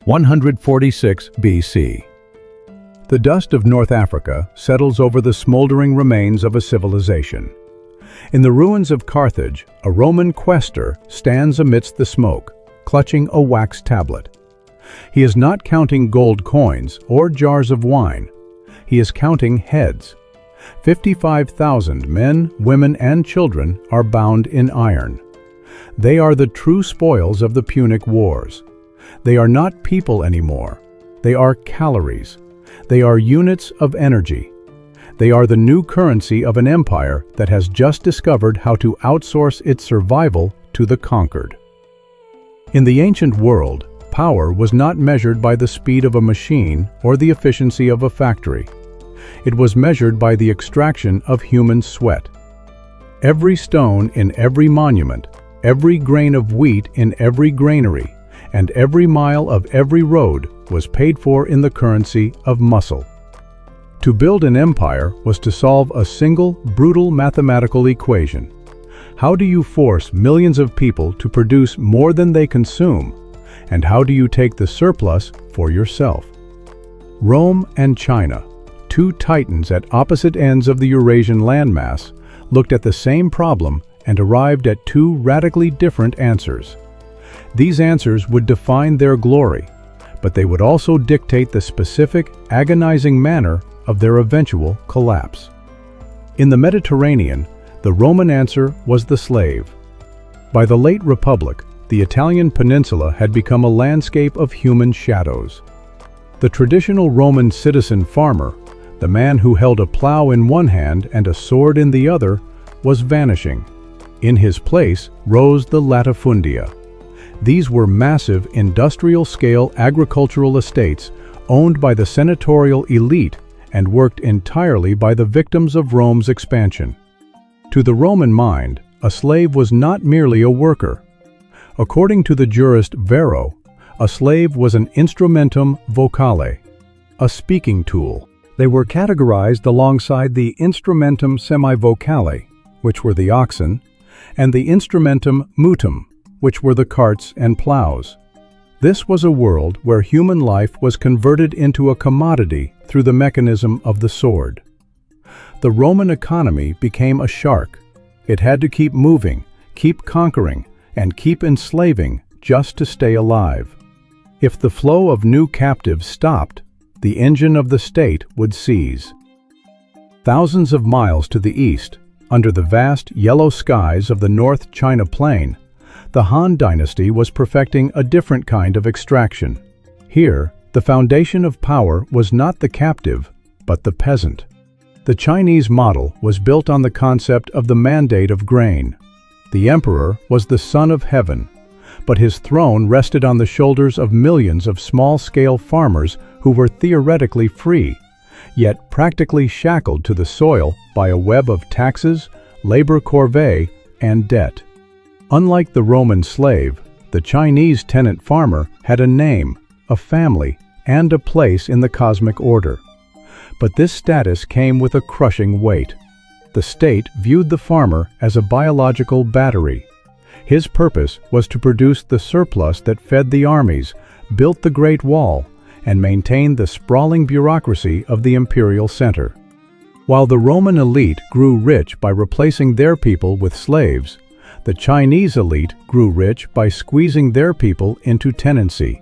146 BC. The dust of North Africa settles over the smoldering remains of a civilization. In the ruins of Carthage, a Roman quaestor stands amidst the smoke, clutching a wax tablet. He is not counting gold coins or jars of wine. He is counting heads. 55,000 men, women, and children are bound in iron. They are the true spoils of the Punic Wars. They are not people anymore. They are calories. They are units of energy. They are the new currency of an empire that has just discovered how to outsource its survival to the conquered. In the ancient world, power was not measured by the speed of a machine or the efficiency of a factory. It was measured by the extraction of human sweat. Every stone in every monument, every grain of wheat in every granary, and every mile of every road was paid for in the currency of muscle. To build an empire was to solve a single, brutal mathematical equation. How do you force millions of people to produce more than they consume? And how do you take the surplus for yourself? Rome and China, two titans at opposite ends of the Eurasian landmass, looked at the same problem and arrived at two radically different answers. These answers would define their glory, but they would also dictate the specific, agonizing manner of their eventual collapse. In the Mediterranean, the Roman answer was the slave. By the late Republic, the Italian peninsula had become a landscape of human shadows. The traditional Roman citizen farmer, the man who held a plow in one hand and a sword in the other, was vanishing. In his place rose the latifundia. These were massive industrial-scale agricultural estates owned by the senatorial elite and worked entirely by the victims of Rome's expansion. To the Roman mind, a slave was not merely a worker. According to the jurist Varro, a slave was an instrumentum vocale, a speaking tool. They were categorized alongside the instrumentum semivocale, which were the oxen, and the instrumentum mutum, which were the carts and plows. This was a world where human life was converted into a commodity through the mechanism of the sword. The Roman economy became a shark. It had to keep moving, keep conquering, and keep enslaving just to stay alive. If the flow of new captives stopped, the engine of the state would seize. Thousands of miles to the east, under the vast yellow skies of the North China Plain, the Han Dynasty was perfecting a different kind of extraction. Here, the foundation of power was not the captive, but the peasant. The Chinese model was built on the concept of the mandate of grain. The emperor was the son of heaven, but his throne rested on the shoulders of millions of small-scale farmers who were theoretically free, yet practically shackled to the soil by a web of taxes, labor corvée, and debt. Unlike the Roman slave, the Chinese tenant farmer had a name, a family, and a place in the cosmic order. But this status came with a crushing weight. The state viewed the farmer as a biological battery. His purpose was to produce the surplus that fed the armies, built the Great Wall, and maintained the sprawling bureaucracy of the imperial center. While the Roman elite grew rich by replacing their people with slaves, the Chinese elite grew rich by squeezing their people into tenancy.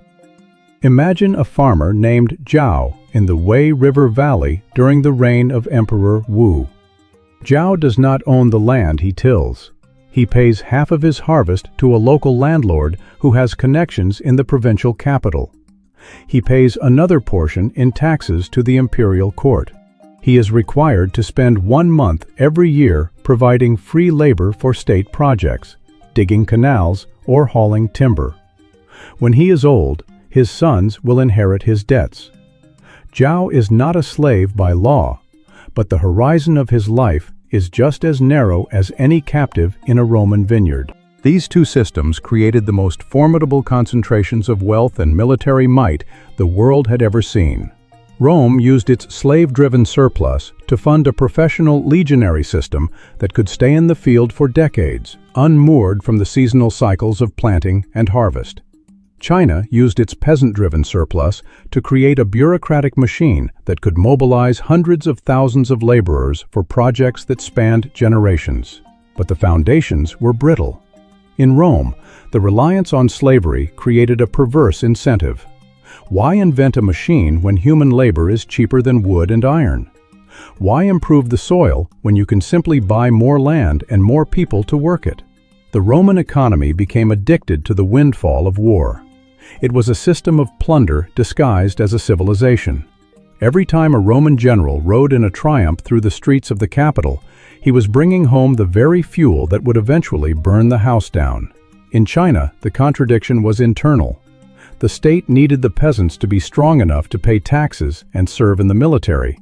Imagine a farmer named Zhao in the Wei River Valley during the reign of Emperor Wu. Zhao does not own the land he tills. He pays half of his harvest to a local landlord who has connections in the provincial capital. He pays another portion in taxes to the imperial court. He is required to spend 1 month every year providing free labor for state projects, digging canals, or hauling timber. When he is old, his sons will inherit his debts. Zhao is not a slave by law, but the horizon of his life is just as narrow as any captive in a Roman vineyard. These two systems created the most formidable concentrations of wealth and military might the world had ever seen. Rome used its slave-driven surplus to fund a professional legionary system that could stay in the field for decades, unmoored from the seasonal cycles of planting and harvest. China used its peasant-driven surplus to create a bureaucratic machine that could mobilize hundreds of thousands of laborers for projects that spanned generations. But the foundations were brittle. In Rome, the reliance on slavery created a perverse incentive. Why invent a machine when human labor is cheaper than wood and iron? Why improve the soil when you can simply buy more land and more people to work it? The Roman economy became addicted to the windfall of war. It was a system of plunder disguised as a civilization. Every time a Roman general rode in a triumph through the streets of the capital, he was bringing home the very fuel that would eventually burn the house down. In China, the contradiction was internal. The state needed the peasants to be strong enough to pay taxes and serve in the military,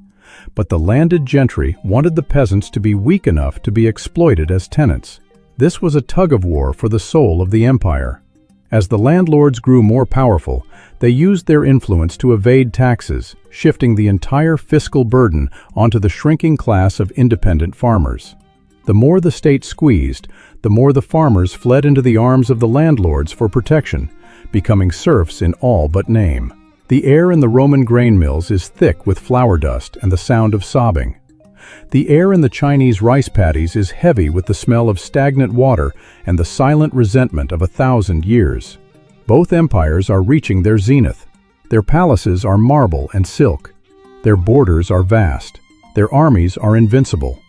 but the landed gentry wanted the peasants to be weak enough to be exploited as tenants. This was a tug-of-war for the soul of the empire. As the landlords grew more powerful, they used their influence to evade taxes, shifting the entire fiscal burden onto the shrinking class of independent farmers. The more the state squeezed, the more the farmers fled into the arms of the landlords for protection, becoming serfs in all but name. The air in the Roman grain mills is thick with flour dust and the sound of sobbing. The air in the Chinese rice paddies is heavy with the smell of stagnant water and the silent resentment of 1,000 years. Both empires are reaching their zenith. Their palaces are marble and silk. Their borders are vast. Their armies are invincible.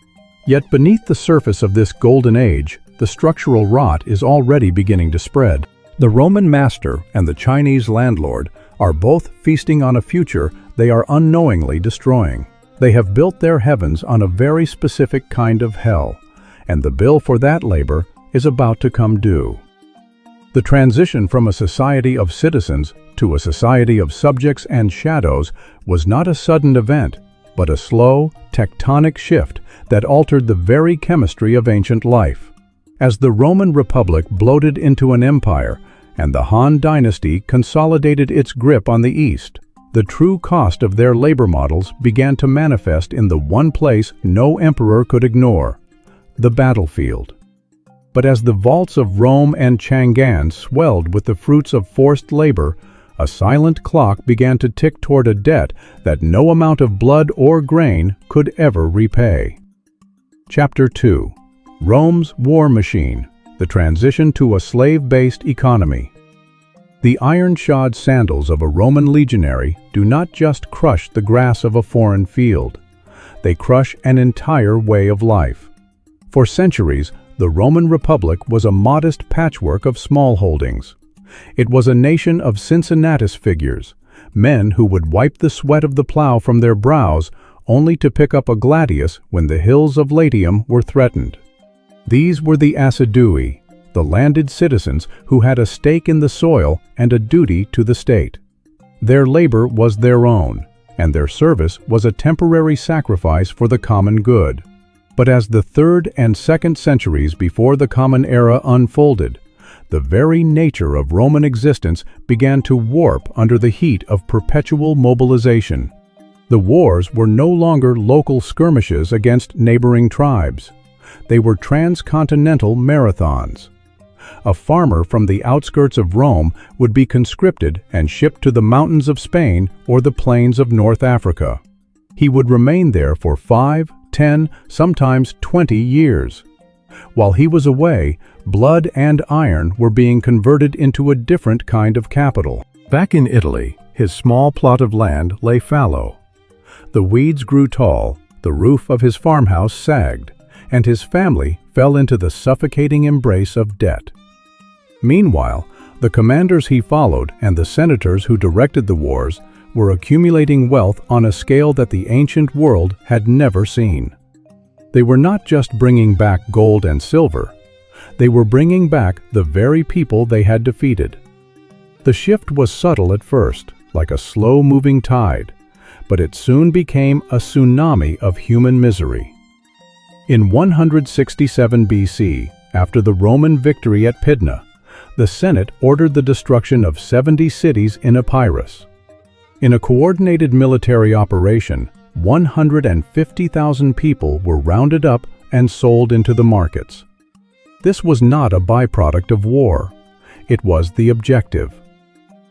Yet beneath the surface of this golden age, the structural rot is already beginning to spread. The Roman master and the Chinese landlord are both feasting on a future they are unknowingly destroying. They have built their heavens on a very specific kind of hell, and the bill for that labor is about to come due. The transition from a society of citizens to a society of subjects and shadows was not a sudden event, but a slow, tectonic shift that altered the very chemistry of ancient life. As the Roman Republic bloated into an empire, and the Han Dynasty consolidated its grip on the East, the true cost of their labor models began to manifest in the one place no emperor could ignore: the battlefield. But as the vaults of Rome and Chang'an swelled with the fruits of forced labor, a silent clock began to tick toward a debt that no amount of blood or grain could ever repay. Chapter 2. Rome's War Machine: The Transition to a Slave-Based Economy. The iron-shod sandals of a Roman legionary do not just crush the grass of a foreign field. They crush an entire way of life. For centuries, the Roman Republic was a modest patchwork of small holdings. It was a nation of Cincinnatus figures, men who would wipe the sweat of the plow from their brows only to pick up a gladius when the hills of Latium were threatened. These were the assidui, the landed citizens who had a stake in the soil and a duty to the state. Their labor was their own, and their service was a temporary sacrifice for the common good. But as the 3rd and 2nd centuries before the Common Era unfolded, the very nature of Roman existence began to warp under the heat of perpetual mobilization. The wars were no longer local skirmishes against neighboring tribes. They were transcontinental marathons. A farmer from the outskirts of Rome would be conscripted and shipped to the mountains of Spain or the plains of North Africa. He would remain there for 5, 10, sometimes 20 years. While he was away, blood and iron were being converted into a different kind of capital. Back in Italy, his small plot of land lay fallow. The weeds grew tall, the roof of his farmhouse sagged, and his family fell into the suffocating embrace of debt. Meanwhile, the commanders he followed and the senators who directed the wars were accumulating wealth on a scale that the ancient world had never seen. They were not just bringing back gold and silver, they were bringing back the very people they had defeated. The shift was subtle at first, like a slow-moving tide, but it soon became a tsunami of human misery. In 167 BC, after the Roman victory at Pydna, the Senate ordered the destruction of 70 cities in Epirus. In a coordinated military operation, 150,000 people were rounded up and sold into the markets. This was not a byproduct of war. It was the objective.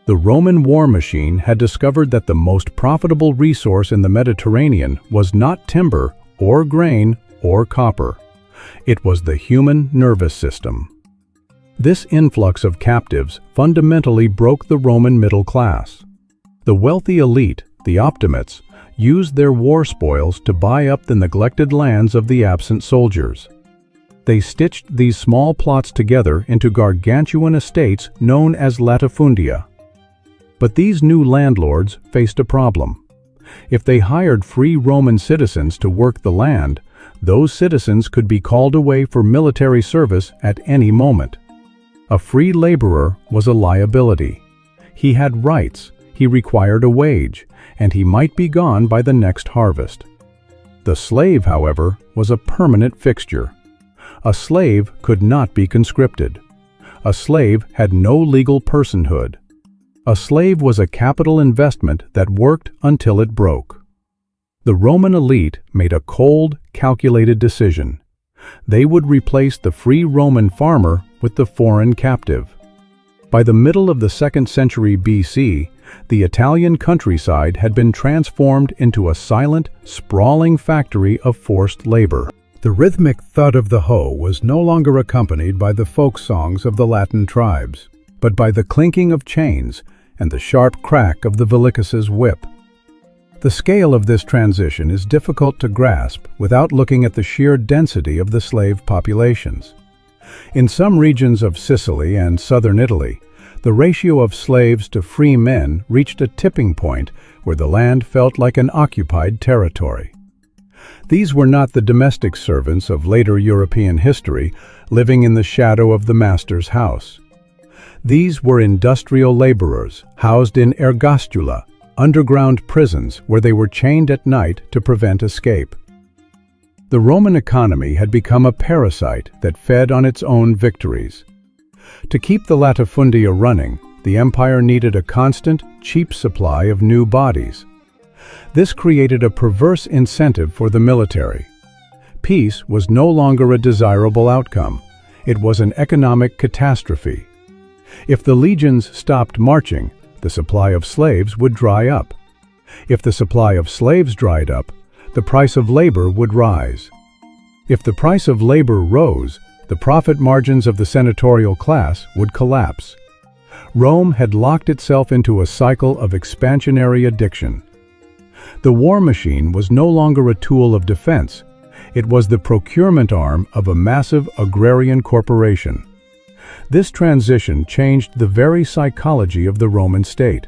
The Roman war machine had discovered that the most profitable resource in the Mediterranean was not timber or grain or copper. It was the human nervous system. This influx of captives fundamentally broke the Roman middle class. The wealthy elite, the optimates, used their war spoils to buy up the neglected lands of the absent soldiers. They stitched these small plots together into gargantuan estates known as latifundia. But these new landlords faced a problem. If they hired free Roman citizens to work the land, those citizens could be called away for military service at any moment. A free laborer was a liability. He had rights, he required a wage, and he might be gone by the next harvest. The slave, however, was a permanent fixture. A slave could not be conscripted. A slave had no legal personhood. A slave was a capital investment that worked until it broke. The Roman elite made a cold, calculated decision. They would replace the free Roman farmer with the foreign captive. By the middle of the 2nd century BC, the Italian countryside had been transformed into a silent, sprawling factory of forced labor. The rhythmic thud of the hoe was no longer accompanied by the folk songs of the Latin tribes, but by the clinking of chains and the sharp crack of the Villicus's whip. The scale of this transition is difficult to grasp without looking at the sheer density of the slave populations. In some regions of Sicily and southern Italy, the ratio of slaves to free men reached a tipping point where the land felt like an occupied territory. These were not the domestic servants of later European history living in the shadow of the master's house. These were industrial laborers housed in ergastula, underground prisons where they were chained at night to prevent escape. The Roman economy had become a parasite that fed on its own victories. To keep the latifundia running, the empire needed a constant, cheap supply of new bodies. This created a perverse incentive for the military. Peace was no longer a desirable outcome. It was an economic catastrophe. If the legions stopped marching, the supply of slaves would dry up. If the supply of slaves dried up, the price of labor would rise. If the price of labor rose, the profit margins of the senatorial class would collapse. Rome had locked itself into a cycle of expansionary addiction. The war machine was no longer a tool of defense. It was the procurement arm of a massive agrarian corporation. This transition changed the very psychology of the Roman state.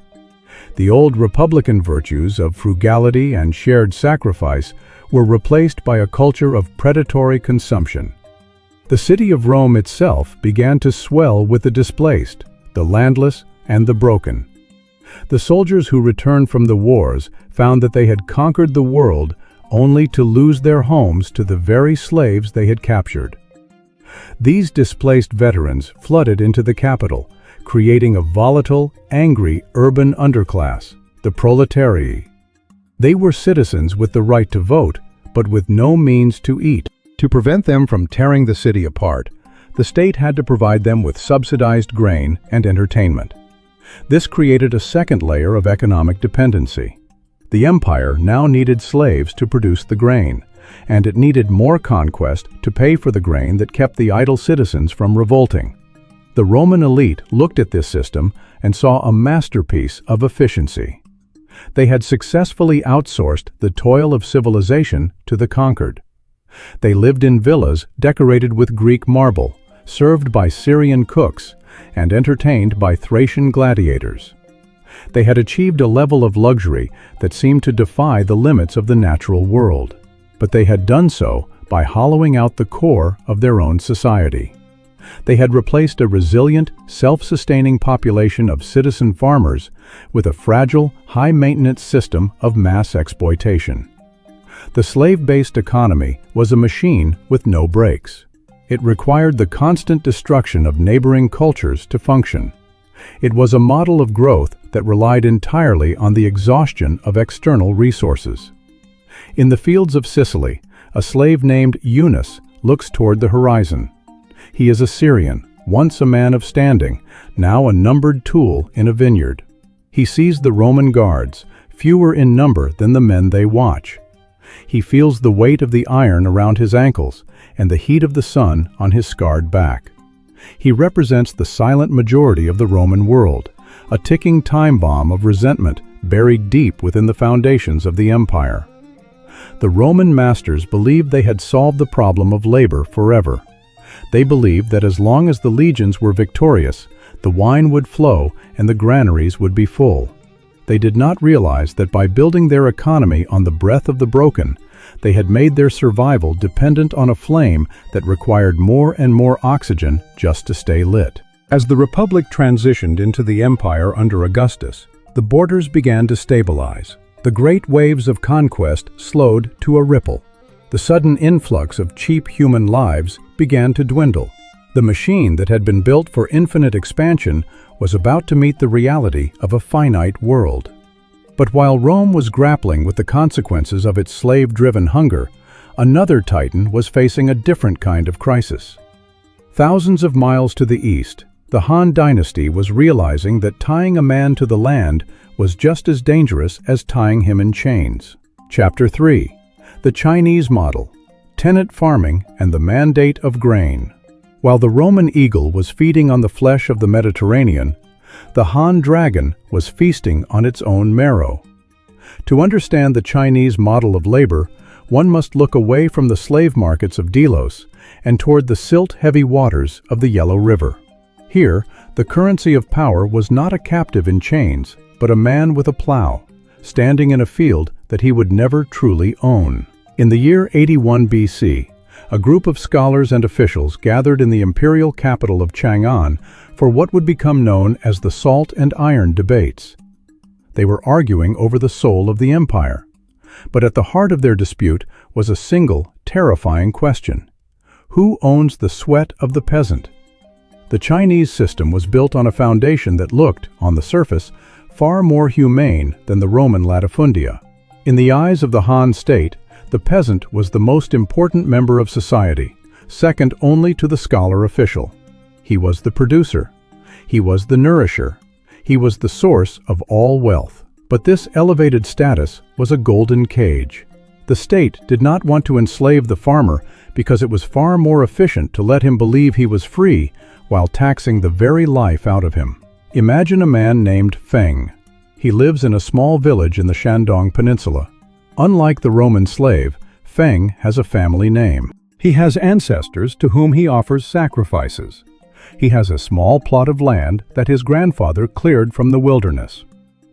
The old republican virtues of frugality and shared sacrifice were replaced by a culture of predatory consumption. The city of Rome itself began to swell with the displaced, the landless, and the broken. The soldiers who returned from the wars found that they had conquered the world only to lose their homes to the very slaves they had captured. These displaced veterans flooded into the capital, creating a volatile, angry urban underclass, the proletarii. They were citizens with the right to vote, but with no means to eat. To prevent them from tearing the city apart, the state had to provide them with subsidized grain and entertainment. This created a second layer of economic dependency. The empire now needed slaves to produce the grain, and it needed more conquest to pay for the grain that kept the idle citizens from revolting. The Roman elite looked at this system and saw a masterpiece of efficiency. They had successfully outsourced the toil of civilization to the conquered. They lived in villas decorated with Greek marble, served by Syrian cooks, and entertained by Thracian gladiators. They had achieved a level of luxury that seemed to defy the limits of the natural world, but they had done so by hollowing out the core of their own society. They had replaced a resilient, self-sustaining population of citizen farmers with a fragile, high-maintenance system of mass exploitation. The slave-based economy was a machine with no brakes. It required the constant destruction of neighboring cultures to function. It was a model of growth that relied entirely on the exhaustion of external resources. In the fields of Sicily, a slave named Eunice looks toward the horizon. He is a Syrian, once a man of standing, now a numbered tool in a vineyard. He sees the Roman guards, fewer in number than the men they watch. He feels the weight of the iron around his ankles and the heat of the sun on his scarred back. He represents the silent majority of the Roman world, a ticking time bomb of resentment buried deep within the foundations of the empire. The Roman masters believed they had solved the problem of labor forever. They believed that as long as the legions were victorious, the wine would flow and the granaries would be full. They did not realize that by building their economy on the breath of the broken, they had made their survival dependent on a flame that required more and more oxygen just to stay lit. As the Republic transitioned into the empire under Augustus, the borders began to stabilize. The great waves of conquest slowed to a ripple. The sudden influx of cheap human lives began to dwindle. The machine that had been built for infinite expansion was about to meet the reality of a finite world. But while Rome was grappling with the consequences of its slave-driven hunger, another titan was facing a different kind of crisis. Thousands of miles to the east, the Han Dynasty was realizing that tying a man to the land was just as dangerous as tying him in chains. Chapter 3. The Chinese Model, Tenant Farming and the Mandate of Grain. While the Roman eagle was feeding on the flesh of the Mediterranean, the Han dragon was feasting on its own marrow. To understand the Chinese model of labor, one must look away from the slave markets of Delos and toward the silt-heavy waters of the Yellow River. Here, the currency of power was not a captive in chains, but a man with a plow, standing in a field that he would never truly own. In the year 81 BC, a group of scholars and officials gathered in the imperial capital of Chang'an for what would become known as the Salt and Iron debates. They were arguing over the soul of the empire. But at the heart of their dispute was a single, terrifying question. Who owns the sweat of the peasant? The Chinese system was built on a foundation that looked, on the surface, far more humane than the Roman latifundia. In the eyes of the Han state, the peasant was the most important member of society, second only to the scholar official. He was the producer. He was the nourisher. He was the source of all wealth. But this elevated status was a golden cage. The state did not want to enslave the farmer because it was far more efficient to let him believe he was free while taxing the very life out of him. Imagine a man named Feng. He lives in a small village in the Shandong Peninsula. Unlike the Roman slave, Feng has a family name. He has ancestors to whom he offers sacrifices. He has a small plot of land that his grandfather cleared from the wilderness.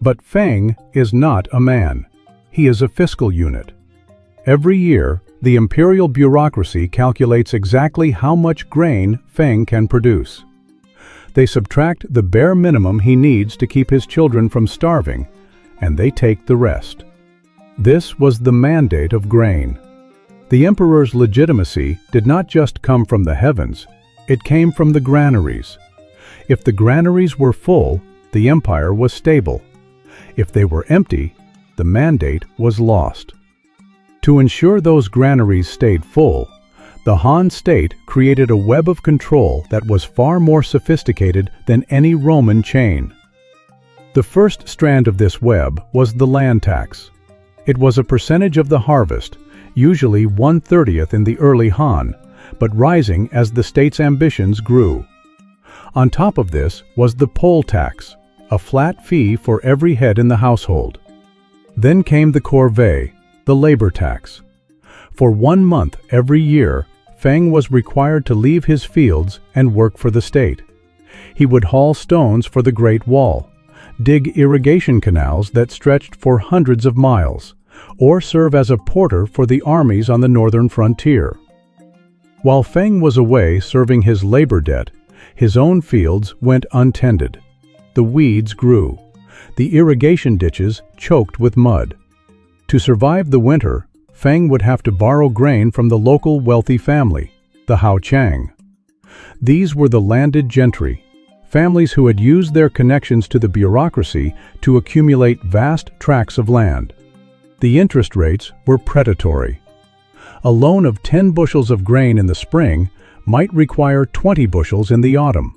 But Feng is not a man. He is a fiscal unit. Every year, the imperial bureaucracy calculates exactly how much grain Feng can produce. They subtract the bare minimum he needs to keep his children from starving, and they take the rest. This was the mandate of grain. The emperor's legitimacy did not just come from the heavens, it came from the granaries. If the granaries were full, the empire was stable. If they were empty, the mandate was lost. To ensure those granaries stayed full, the Han state created a web of control that was far more sophisticated than any Roman chain. The first strand of this web was the land tax. It was a percentage of the harvest, usually 1/30th in the early Han, but rising as the state's ambitions grew. On top of this was the poll tax, a flat fee for every head in the household. Then came the corvée, the labor tax. For 1 month every year, Feng was required to leave his fields and work for the state. He would haul stones for the Great Wall, dig irrigation canals that stretched for hundreds of miles, or serve as a porter for the armies on the northern frontier. While Feng was away serving his labor debt, his own fields went untended. The weeds grew. The irrigation ditches choked with mud. To survive the winter, Feng would have to borrow grain from the local wealthy family, the Hao Chang. These were the landed gentry, families who had used their connections to the bureaucracy to accumulate vast tracts of land. The interest rates were predatory. A loan of 10 bushels of grain in the spring might require 20 bushels in the autumn.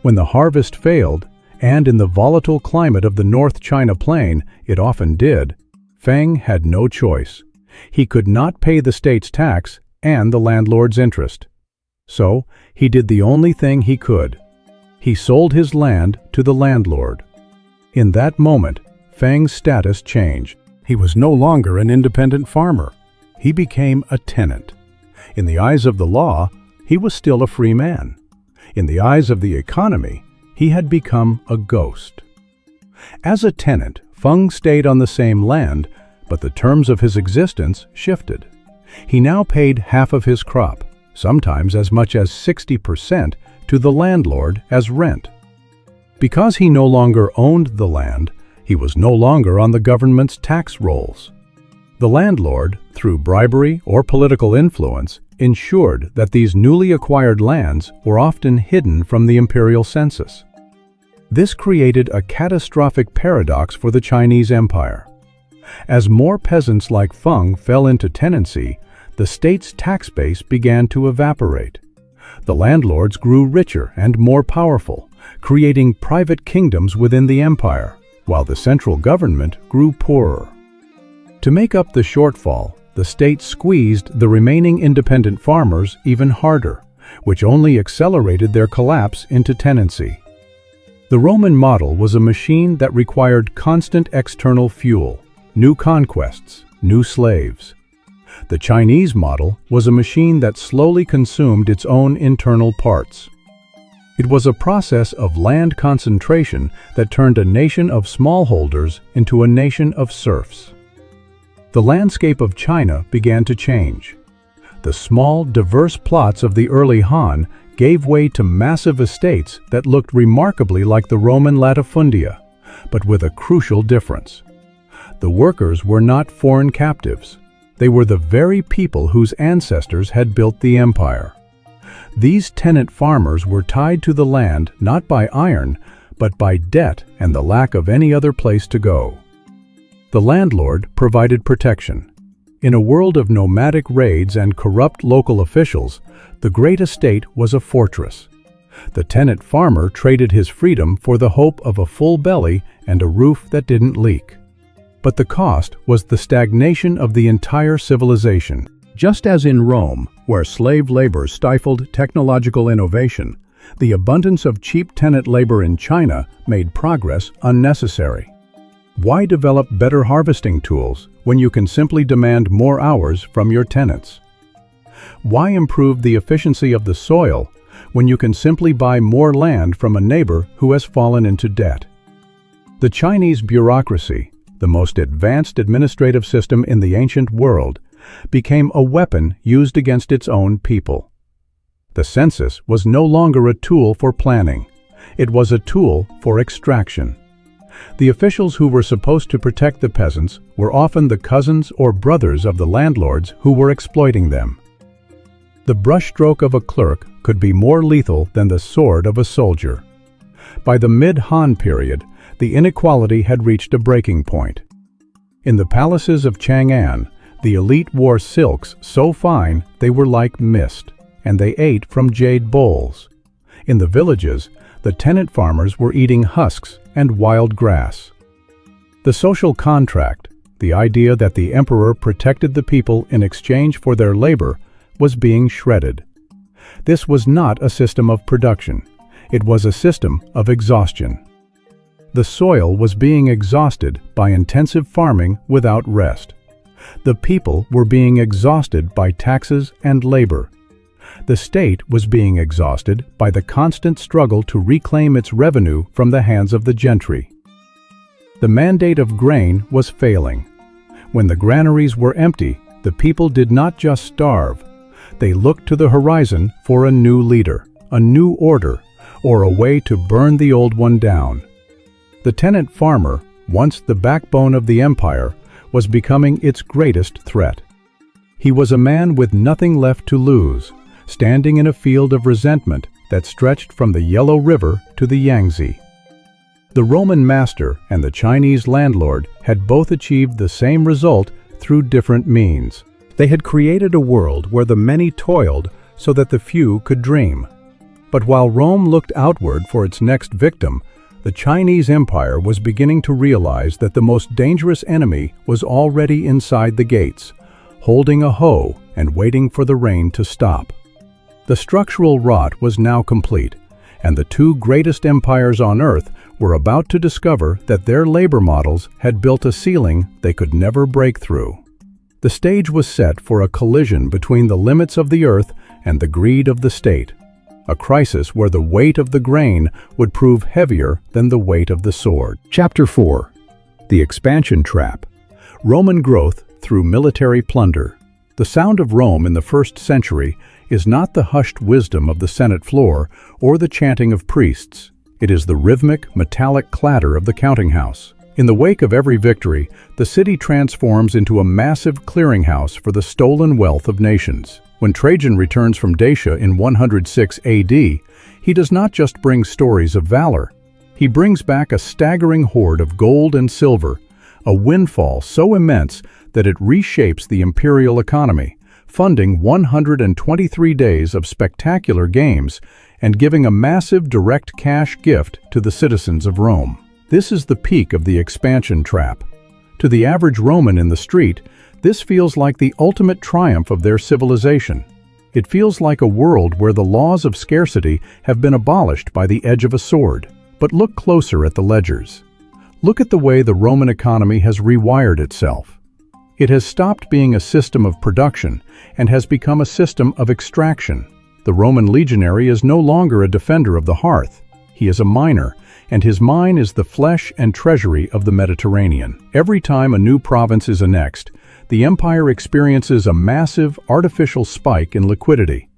When the harvest failed, And in the volatile climate of the North China Plain, it often did, Feng had no choice. He could not pay the state's tax and the landlord's interest. So, he did the only thing he could. He sold his land to the landlord. In that moment, Feng's status changed. He was no longer an independent farmer. He became a tenant. In the eyes of the law, he was still a free man. In the eyes of the economy, he had become a ghost. As a tenant, Feng stayed on the same land, but the terms of his existence shifted. He now paid half of his crop, sometimes as much as 60%, to the landlord as rent. Because he no longer owned the land, he was no longer on the government's tax rolls. The landlord, through bribery or political influence, ensured that these newly acquired lands were often hidden from the imperial census. This created a catastrophic paradox for the Chinese Empire. As more peasants like Feng fell into tenancy, the state's tax base began to evaporate. The landlords grew richer and more powerful, creating private kingdoms within the empire, while the central government grew poorer. To make up the shortfall, the state squeezed the remaining independent farmers even harder, which only accelerated their collapse into tenancy. The Roman model was a machine that required constant external fuel, new conquests, new slaves. The Chinese model was a machine that slowly consumed its own internal parts. It was a process of land concentration that turned a nation of smallholders into a nation of serfs. The landscape of China began to change. The small, diverse plots of the early Han gave way to massive estates that looked remarkably like the Roman latifundia, but with a crucial difference. The workers were not foreign captives. They were the very people whose ancestors had built the empire. These tenant farmers were tied to the land not by iron, but by debt and the lack of any other place to go. The landlord provided protection. In a world of nomadic raids and corrupt local officials, the great estate was a fortress. The tenant farmer traded his freedom for the hope of a full belly and a roof that didn't leak. But the cost was the stagnation of the entire civilization. Just as in Rome, where slave labor stifled technological innovation, the abundance of cheap tenant labor in China made progress unnecessary. Why develop better harvesting tools when you can simply demand more hours from your tenants? Why improve the efficiency of the soil when you can simply buy more land from a neighbor who has fallen into debt? The Chinese bureaucracy, the most advanced administrative system in the ancient world, became a weapon used against its own people. The census was no longer a tool for planning. It was a tool for extraction. The officials who were supposed to protect the peasants were often the cousins or brothers of the landlords who were exploiting them. The brushstroke of a clerk could be more lethal than the sword of a soldier. By the mid-Han period, the inequality had reached a breaking point. In the palaces of Chang'an, the elite wore silks so fine they were like mist, and they ate from jade bowls. In the villages, the tenant farmers were eating husks and wild grass. The social contract, the idea that the emperor protected the people in exchange for their labor, was being shredded. This was not a system of production. It was a system of exhaustion. The soil was being exhausted by intensive farming without rest. The people were being exhausted by taxes and labor. The state was being exhausted by the constant struggle to reclaim its revenue from the hands of the gentry. The mandate of grain was failing. When the granaries were empty, the people did not just starve. They looked to the horizon for a new leader, a new order, or a way to burn the old one down. The tenant farmer, once the backbone of the empire, was becoming its greatest threat. He was a man with nothing left to lose, standing in a field of resentment that stretched from the Yellow River to the Yangtze. The Roman master and the Chinese landlord had both achieved the same result through different means. They had created a world where the many toiled so that the few could dream. But while Rome looked outward for its next victim, The Chinese Empire was beginning to realize that the most dangerous enemy was already inside the gates, holding a hoe and waiting for the rain to stop. The structural rot was now complete, and the two greatest empires on Earth were about to discover that their labor models had built a ceiling they could never break through. The stage was set for a collision between the limits of the Earth and the greed of the state, a crisis where the weight of the grain would prove heavier than the weight of the sword. Chapter 4. The Expansion Trap. Roman Growth Through Military Plunder. The sound of Rome in the 1st century is not the hushed wisdom of the Senate floor or the chanting of priests. It is the rhythmic, metallic clatter of the counting house. In the wake of every victory, the city transforms into a massive clearinghouse for the stolen wealth of nations. When Trajan returns from Dacia in 106 AD, he does not just bring stories of valor. He brings back a staggering hoard of gold and silver, a windfall so immense that it reshapes the imperial economy, funding 123 days of spectacular games and giving a massive direct cash gift to the citizens of Rome. This is the peak of the expansion trap. To the average Roman in the street, this feels like the ultimate triumph of their civilization. It feels like a world where the laws of scarcity have been abolished by the edge of a sword. But look closer at the ledgers. Look at the way the Roman economy has rewired itself. It has stopped being a system of production and has become a system of extraction. The Roman legionary is no longer a defender of the hearth. He is a miner, and his mine is the flesh and treasury of the Mediterranean. Every time a new province is annexed, the empire experiences a massive, artificial spike in liquidity.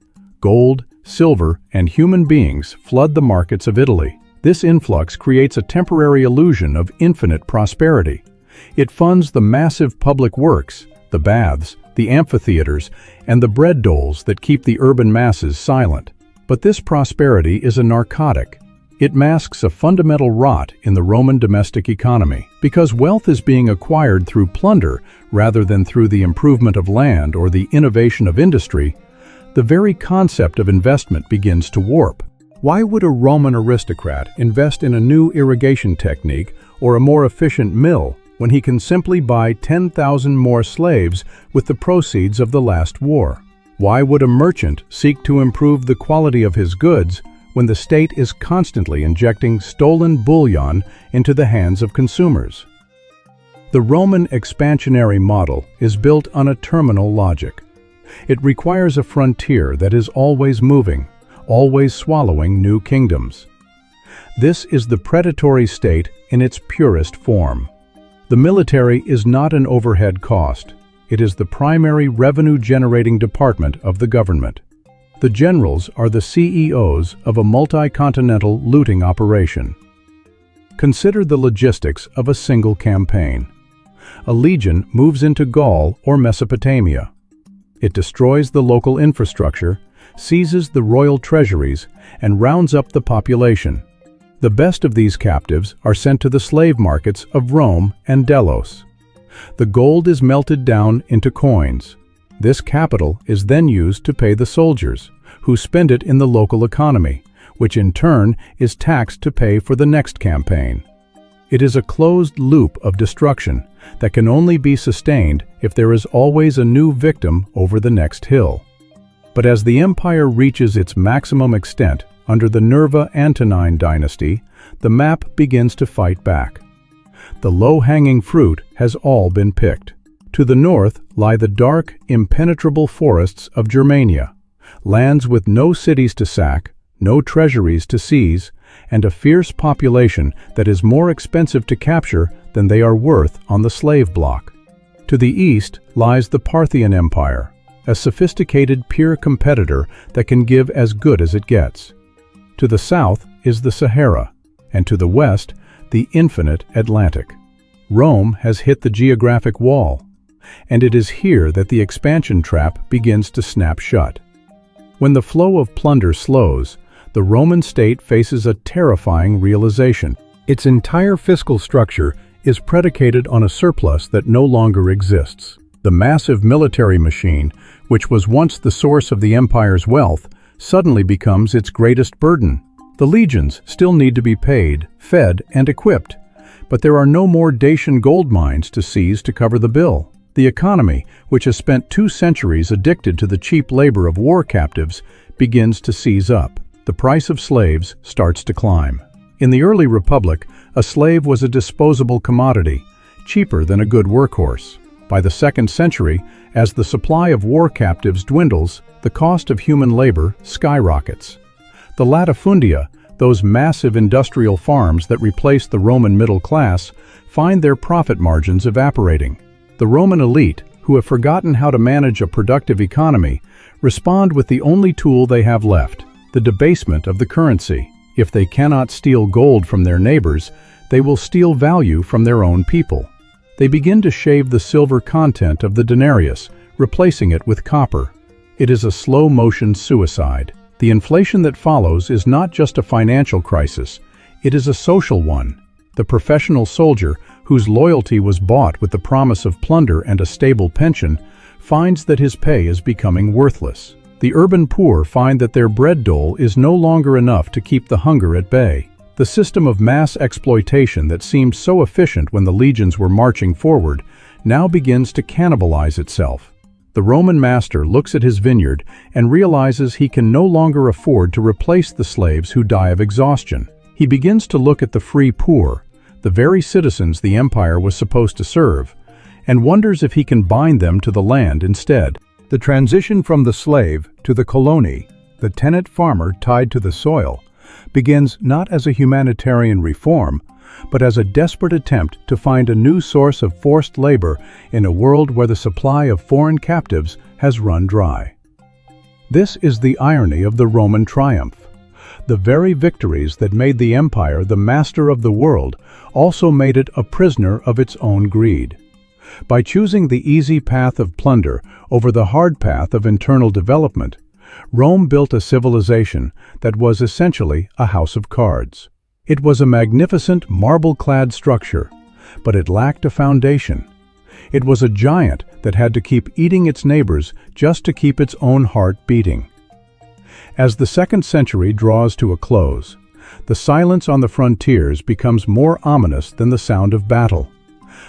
Gold, silver, and human beings flood the markets of Italy. This influx creates a temporary illusion of infinite prosperity. It funds the massive public works, the baths, the amphitheaters, and the bread doles that keep the urban masses silent. But this prosperity is a narcotic. It masks a fundamental rot in the Roman domestic economy. Because wealth is being acquired through plunder rather than through the improvement of land or the innovation of industry, the very concept of investment begins to warp. Why would a Roman aristocrat invest in a new irrigation technique or a more efficient mill when he can simply buy 10,000 more slaves with the proceeds of the last war? Why would a merchant seek to improve the quality of his goods when the state is constantly injecting stolen bullion into the hands of consumers? The Roman expansionary model is built on a terminal logic. It requires a frontier that is always moving, always swallowing new kingdoms. This is the predatory state in its purest form. The military is not an overhead cost. It is the primary revenue-generating department of the government. The generals are the CEOs of a multi-continental looting operation. Consider the logistics of a single campaign. A legion moves into Gaul or Mesopotamia. It destroys the local infrastructure, seizes the royal treasuries, and rounds up the population. The best of these captives are sent to the slave markets of Rome and Delos. The gold is melted down into coins. This capital is then used to pay the soldiers, who spend it in the local economy, which in turn is taxed to pay for the next campaign. It is a closed loop of destruction that can only be sustained if there is always a new victim over the next hill. But as the empire reaches its maximum extent under the Nerva-Antonine dynasty, the map begins to fight back. The low-hanging fruit has all been picked. To the north lie the dark, impenetrable forests of Germania, lands with no cities to sack, no treasuries to seize, and a fierce population that is more expensive to capture than they are worth on the slave block. To the east lies the Parthian Empire, a sophisticated peer competitor that can give as good as it gets. To the south is the Sahara, and to the west, the infinite Atlantic. Rome has hit the geographic wall, and it is here that the expansion trap begins to snap shut. When the flow of plunder slows, the Roman state faces a terrifying realization. Its entire fiscal structure is predicated on a surplus that no longer exists. The massive military machine, which was once the source of the empire's wealth, suddenly becomes its greatest burden. The legions still need to be paid, fed, and equipped, but there are no more Dacian gold mines to seize to cover the bill. The economy, which has spent 2 centuries addicted to the cheap labor of war captives, begins to seize up. The price of slaves starts to climb. In the early Republic, a slave was a disposable commodity, cheaper than a good workhorse. By the 2nd century, as the supply of war captives dwindles, the cost of human labor skyrockets. The latifundia, those massive industrial farms that replaced the Roman middle class, find their profit margins evaporating. The Roman elite, who have forgotten how to manage a productive economy, respond with the only tool they have left, the debasement of the currency. If they cannot steal gold from their neighbors, they will steal value from their own people. They begin to shave the silver content of the denarius, replacing it with copper. It is a slow-motion suicide. The inflation that follows is not just a financial crisis, it is a social one. The professional soldier, whose loyalty was bought with the promise of plunder and a stable pension, finds that his pay is becoming worthless. The urban poor find that their bread dole is no longer enough to keep the hunger at bay. The system of mass exploitation that seemed so efficient when the legions were marching forward now begins to cannibalize itself. The Roman master looks at his vineyard and realizes he can no longer afford to replace the slaves who die of exhaustion. He begins to look at the free poor, the very citizens the empire was supposed to serve, and wonders if he can bind them to the land instead. The transition from the slave to the colony, the tenant farmer tied to the soil, begins not as a humanitarian reform, but as a desperate attempt to find a new source of forced labor in a world where the supply of foreign captives has run dry. This is the irony of the Roman triumph. The very victories that made the empire the master of the world also made it a prisoner of its own greed. By choosing the easy path of plunder over the hard path of internal development, Rome built a civilization that was essentially a house of cards. It was a magnificent marble-clad structure, but it lacked a foundation. It was a giant that had to keep eating its neighbors just to keep its own heart beating. As the 2nd century draws to a close, the silence on the frontiers becomes more ominous than the sound of battle.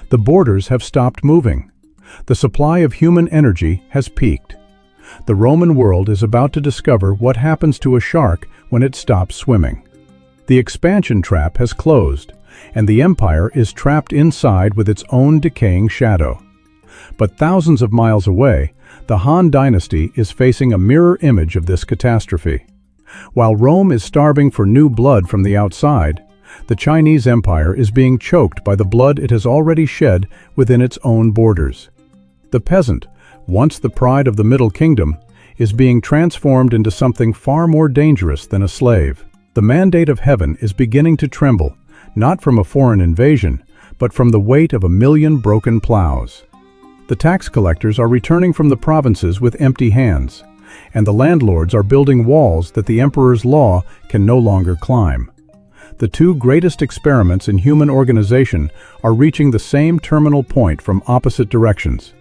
The borders have stopped moving. The supply of human energy has peaked. The Roman world is about to discover what happens to a shark when it stops swimming. The expansion trap has closed, and the empire is trapped inside with its own decaying shadow. But thousands of miles away, the Han Dynasty is facing a mirror image of this catastrophe. While Rome is starving for new blood from the outside, the Chinese Empire is being choked by the blood it has already shed within its own borders. The peasant, once the pride of the Middle Kingdom, is being transformed into something far more dangerous than a slave. The mandate of heaven is beginning to tremble, not from a foreign invasion, but from the weight of 1,000,000 broken plows. The tax collectors are returning from the provinces with empty hands, and the landlords are building walls that the emperor's law can no longer climb. The 2 greatest experiments in human organization are reaching the same terminal point from opposite directions.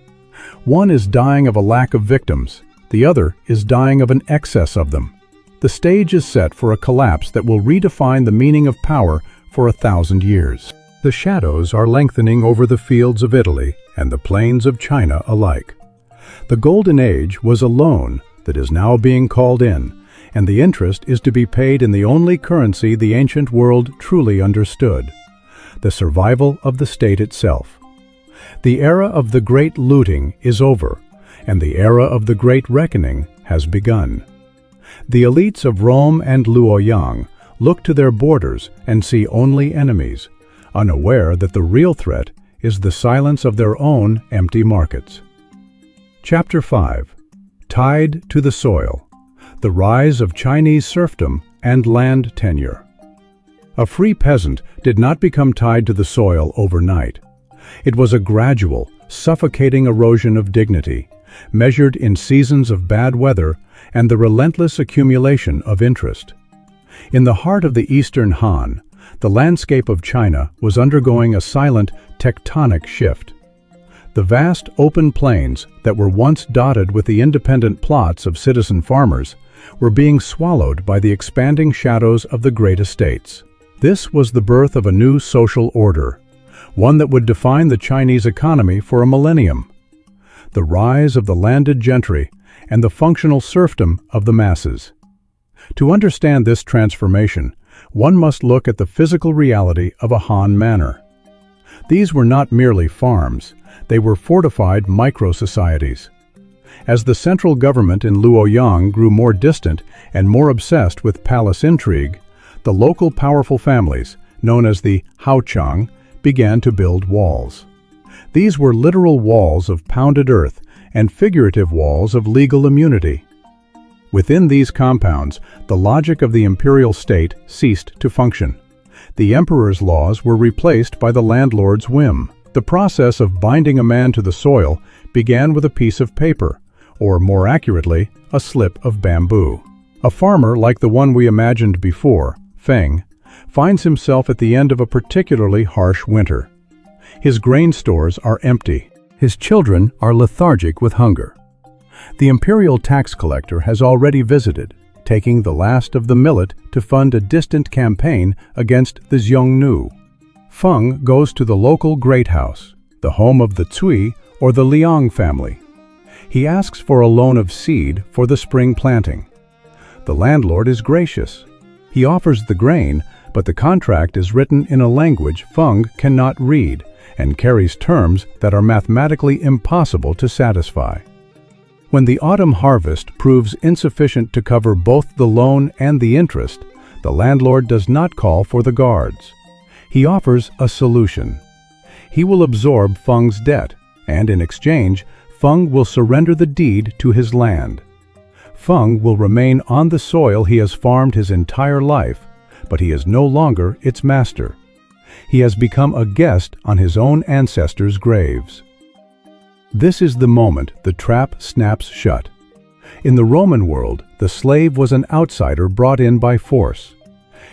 One is dying of a lack of victims, the other is dying of an excess of them. The stage is set for a collapse that will redefine the meaning of power for 1,000 years. The shadows are lengthening over the fields of Italy and the plains of China alike. The Golden Age was a loan that is now being called in, and the interest is to be paid in the only currency the ancient world truly understood: the survival of the state itself. The era of the great looting is over, and the era of the great reckoning has begun. The elites of Rome and Luoyang look to their borders and see only enemies, unaware that the real threat is the silence of their own empty markets. Chapter 5. Tied to the Soil: The Rise of Chinese Serfdom and Land Tenure. A free peasant did not become tied to the soil overnight. It was a gradual, suffocating erosion of dignity, measured in seasons of bad weather and the relentless accumulation of interest. In the heart of the Eastern Han, the landscape of China was undergoing a silent tectonic shift. The vast open plains that were once dotted with the independent plots of citizen farmers were being swallowed by the expanding shadows of the great estates. This was the birth of a new social order, one that would define the Chinese economy for a millennium. The rise of the landed gentry and the functional serfdom of the masses. To understand this transformation, one must look at the physical reality of a Han manor. These were not merely farms, they were fortified micro-societies. As the central government in Luoyang grew more distant and more obsessed with palace intrigue, the local powerful families, known as the Haochang, began to build walls. These were literal walls of pounded earth and figurative walls of legal immunity. Within these compounds, the logic of the imperial state ceased to function. The emperor's laws were replaced by the landlord's whim. The process of binding a man to the soil began with a piece of paper, or more accurately, a slip of bamboo. A farmer like the one we imagined before, Feng, finds himself at the end of a particularly harsh winter. His grain stores are empty. His children are lethargic with hunger. The imperial tax collector has already visited, taking the last of the millet to fund a distant campaign against the Xiongnu. Feng goes to the local great house, the home of the Cui or the Liang family. He asks for a loan of seed for the spring planting. The landlord is gracious. He offers the grain, but the contract is written in a language Feng cannot read and carries terms that are mathematically impossible to satisfy. When the autumn harvest proves insufficient to cover both the loan and the interest, the landlord does not call for the guards. He offers a solution. He will absorb Feng's debt, and in exchange, Feng will surrender the deed to his land. Feng will remain on the soil he has farmed his entire life, but he is no longer its master. He has become a guest on his own ancestors' graves. This is the moment the trap snaps shut. In the Roman world, the slave was an outsider brought in by force.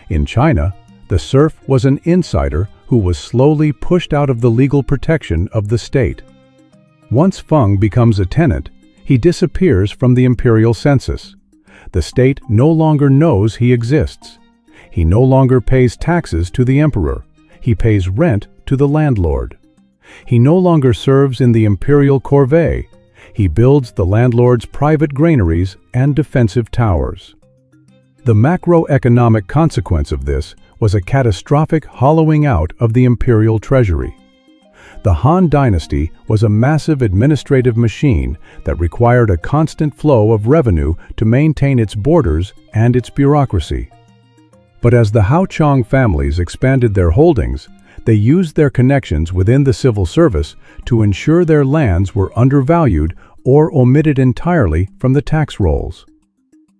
In China, the serf was an insider who was slowly pushed out of the legal protection of the state. Once Feng becomes a tenant, he disappears from the imperial census. The state no longer knows he exists. He no longer pays taxes to the emperor. He pays rent to the landlord. He no longer serves in the imperial corvée. He builds the landlord's private granaries and defensive towers. The macroeconomic consequence of this was a catastrophic hollowing out of the imperial treasury. The Han Dynasty was a massive administrative machine that required a constant flow of revenue to maintain its borders and its bureaucracy. But as the Haochang families expanded their holdings, they used their connections within the civil service to ensure their lands were undervalued or omitted entirely from the tax rolls.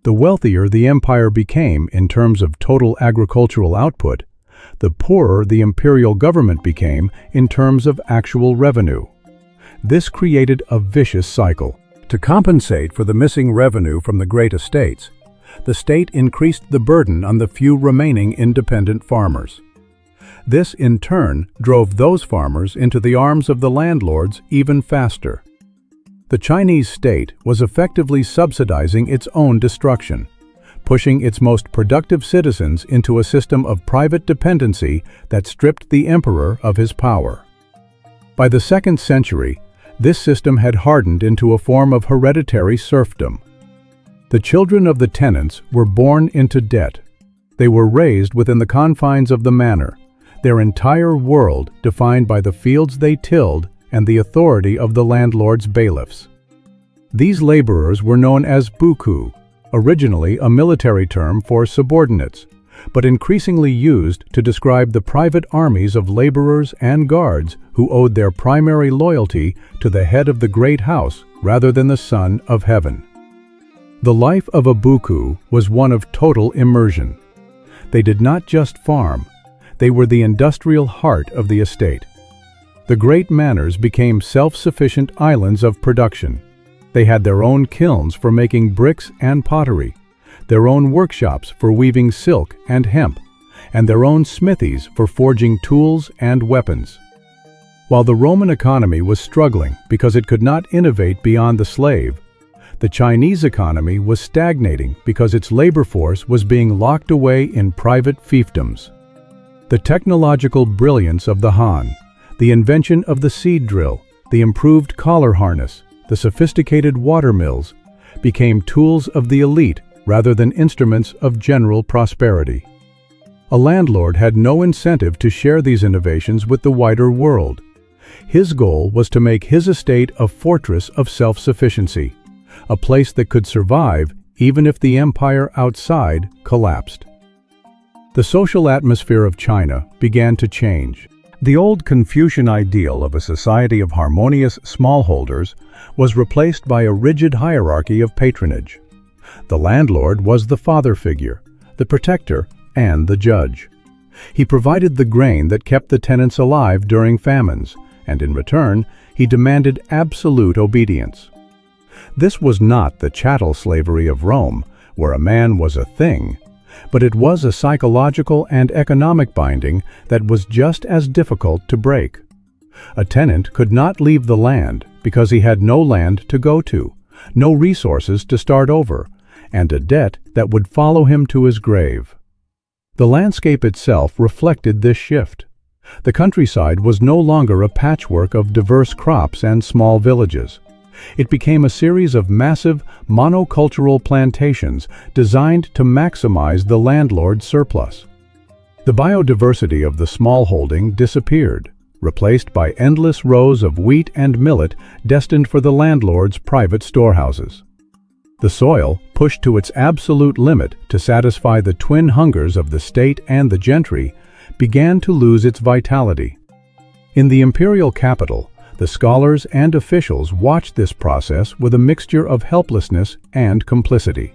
The wealthier the empire became in terms of total agricultural output, the poorer the imperial government became in terms of actual revenue. This created a vicious cycle. To compensate for the missing revenue from the great estates, the state increased the burden on the few remaining independent farmers. This, in turn, drove those farmers into the arms of the landlords even faster. The Chinese state was effectively subsidizing its own destruction, pushing its most productive citizens into a system of private dependency that stripped the emperor of his power. By the 2nd century, this system had hardened into a form of hereditary serfdom. The children of the tenants were born into debt. They were raised within the confines of the manor, their entire world defined by the fields they tilled and the authority of the landlord's bailiffs. These laborers were known as buku, originally a military term for subordinates, but increasingly used to describe the private armies of laborers and guards who owed their primary loyalty to the head of the great house rather than the Son of Heaven. The life of a buku was one of total immersion. They did not just farm, they were the industrial heart of the estate. The great manors became self-sufficient islands of production. They had their own kilns for making bricks and pottery, their own workshops for weaving silk and hemp, and their own smithies for forging tools and weapons. While the Roman economy was struggling because it could not innovate beyond the slave, the Chinese economy was stagnating because its labor force was being locked away in private fiefdoms. The technological brilliance of the Han, the invention of the seed drill, the improved collar harness, the sophisticated water mills, became tools of the elite rather than instruments of general prosperity. A landlord had no incentive to share these innovations with the wider world. His goal was to make his estate a fortress of self-sufficiency, a place that could survive even if the empire outside collapsed. The social atmosphere of China began to change. The old Confucian ideal of a society of harmonious smallholders was replaced by a rigid hierarchy of patronage. The landlord was the father figure, the protector, and the judge. He provided the grain that kept the tenants alive during famines, and in return, he demanded absolute obedience. This was not the chattel slavery of Rome, where a man was a thing, but it was a psychological and economic binding that was just as difficult to break. A tenant could not leave the land because he had no land to go to, no resources to start over, and a debt that would follow him to his grave. The landscape itself reflected this shift. The countryside was no longer a patchwork of diverse crops and small villages. It became a series of massive monocultural plantations designed to maximize the landlord's surplus. The biodiversity of the smallholding disappeared, replaced by endless rows of wheat and millet destined for the landlord's private storehouses. The soil, pushed to its absolute limit to satisfy the twin hungers of the state and the gentry, began to lose its vitality. In the imperial capital, the scholars and officials watched this process with a mixture of helplessness and complicity.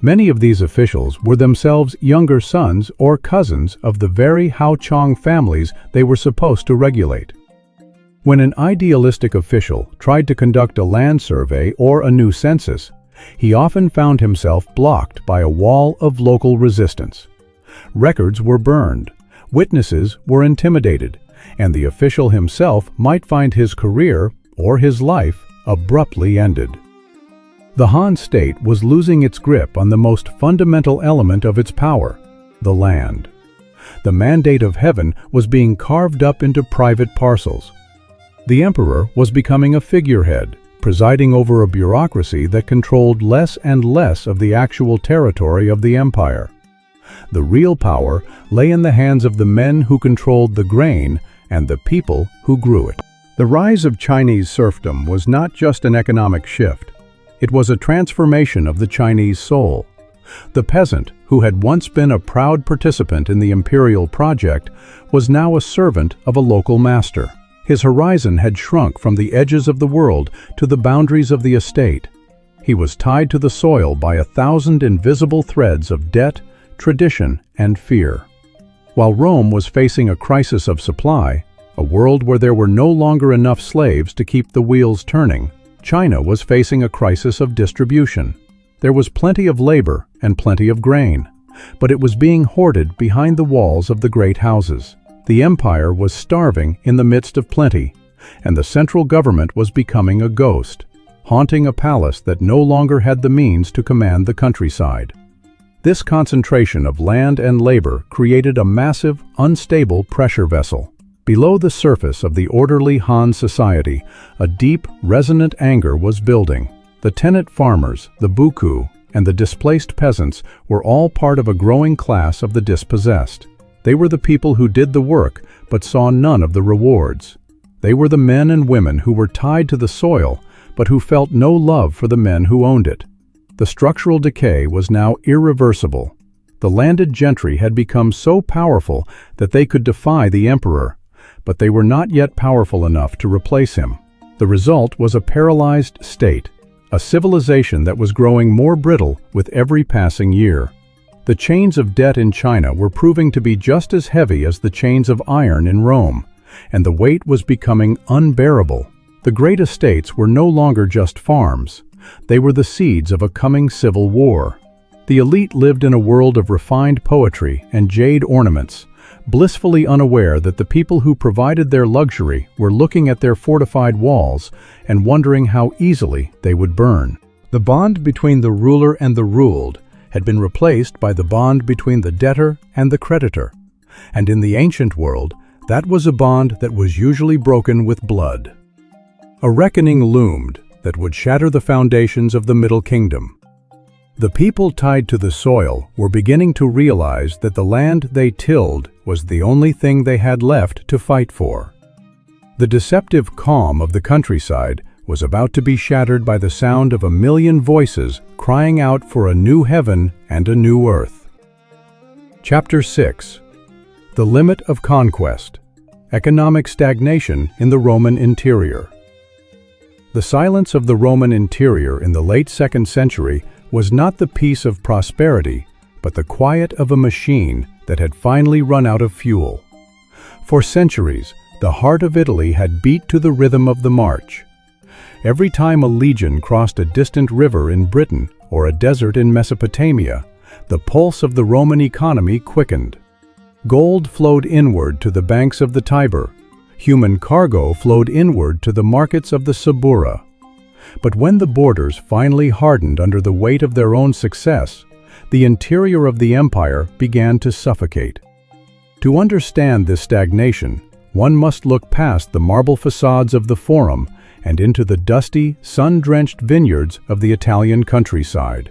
Many of these officials were themselves younger sons or cousins of the very Haochong families they were supposed to regulate. When an idealistic official tried to conduct a land survey or a new census, he often found himself blocked by a wall of local resistance. Records were burned, witnesses were intimidated, and the official himself might find his career or his life abruptly ended. The Han state was losing its grip on the most fundamental element of its power, the land. The mandate of heaven was being carved up into private parcels. The emperor was becoming a figurehead, presiding over a bureaucracy that controlled less and less of the actual territory of the empire. The real power lay in the hands of the men who controlled the grain and the people who grew it. The rise of Chinese serfdom was not just an economic shift. It was a transformation of the Chinese soul. The peasant, who had once been a proud participant in the imperial project, was now a servant of a local master. His horizon had shrunk from the edges of the world to the boundaries of the estate. He was tied to the soil by 1,000 invisible threads of debt, tradition, and fear. While Rome was facing a crisis of supply, a world where there were no longer enough slaves to keep the wheels turning, China was facing a crisis of distribution. There was plenty of labor and plenty of grain, but it was being hoarded behind the walls of the great houses. The empire was starving in the midst of plenty, and the central government was becoming a ghost, haunting a palace that no longer had the means to command the countryside. This concentration of land and labor created a massive, unstable pressure vessel. Below the surface of the orderly Han society, a deep, resonant anger was building. The tenant farmers, the buku, and the displaced peasants were all part of a growing class of the dispossessed. They were the people who did the work but saw none of the rewards. They were the men and women who were tied to the soil but who felt no love for the men who owned it. The structural decay was now irreversible. The landed gentry had become so powerful that they could defy the emperor, but they were not yet powerful enough to replace him. The result was a paralyzed state, a civilization that was growing more brittle with every passing year. The chains of debt in China were proving to be just as heavy as the chains of iron in Rome, and the weight was becoming unbearable. The great estates were no longer just farms. They were the seeds of a coming civil war. The elite lived in a world of refined poetry and jade ornaments, blissfully unaware that the people who provided their luxury were looking at their fortified walls and wondering how easily they would burn. The bond between the ruler and the ruled had been replaced by the bond between the debtor and the creditor, and in the ancient world, that was a bond that was usually broken with blood. A reckoning loomed that would shatter the foundations of the Middle Kingdom. The people tied to the soil were beginning to realize that the land they tilled was the only thing they had left to fight for. The deceptive calm of the countryside was about to be shattered by the sound of 1,000,000 voices crying out for a new heaven and a new earth. Chapter 6. The Limit of Conquest. Economic Stagnation in the Roman Interior. The silence of the Roman interior in the late 2nd century was not the peace of prosperity, but the quiet of a machine that had finally run out of fuel. For centuries, the heart of Italy had beat to the rhythm of the march. Every time a legion crossed a distant river in Britain or a desert in Mesopotamia, the pulse of the Roman economy quickened. Gold flowed inward to the banks of the Tiber. Human cargo flowed inward to the markets of the Subura. But when the borders finally hardened under the weight of their own success, the interior of the empire began to suffocate. To understand this stagnation, one must look past the marble facades of the Forum and into the dusty, sun-drenched vineyards of the Italian countryside.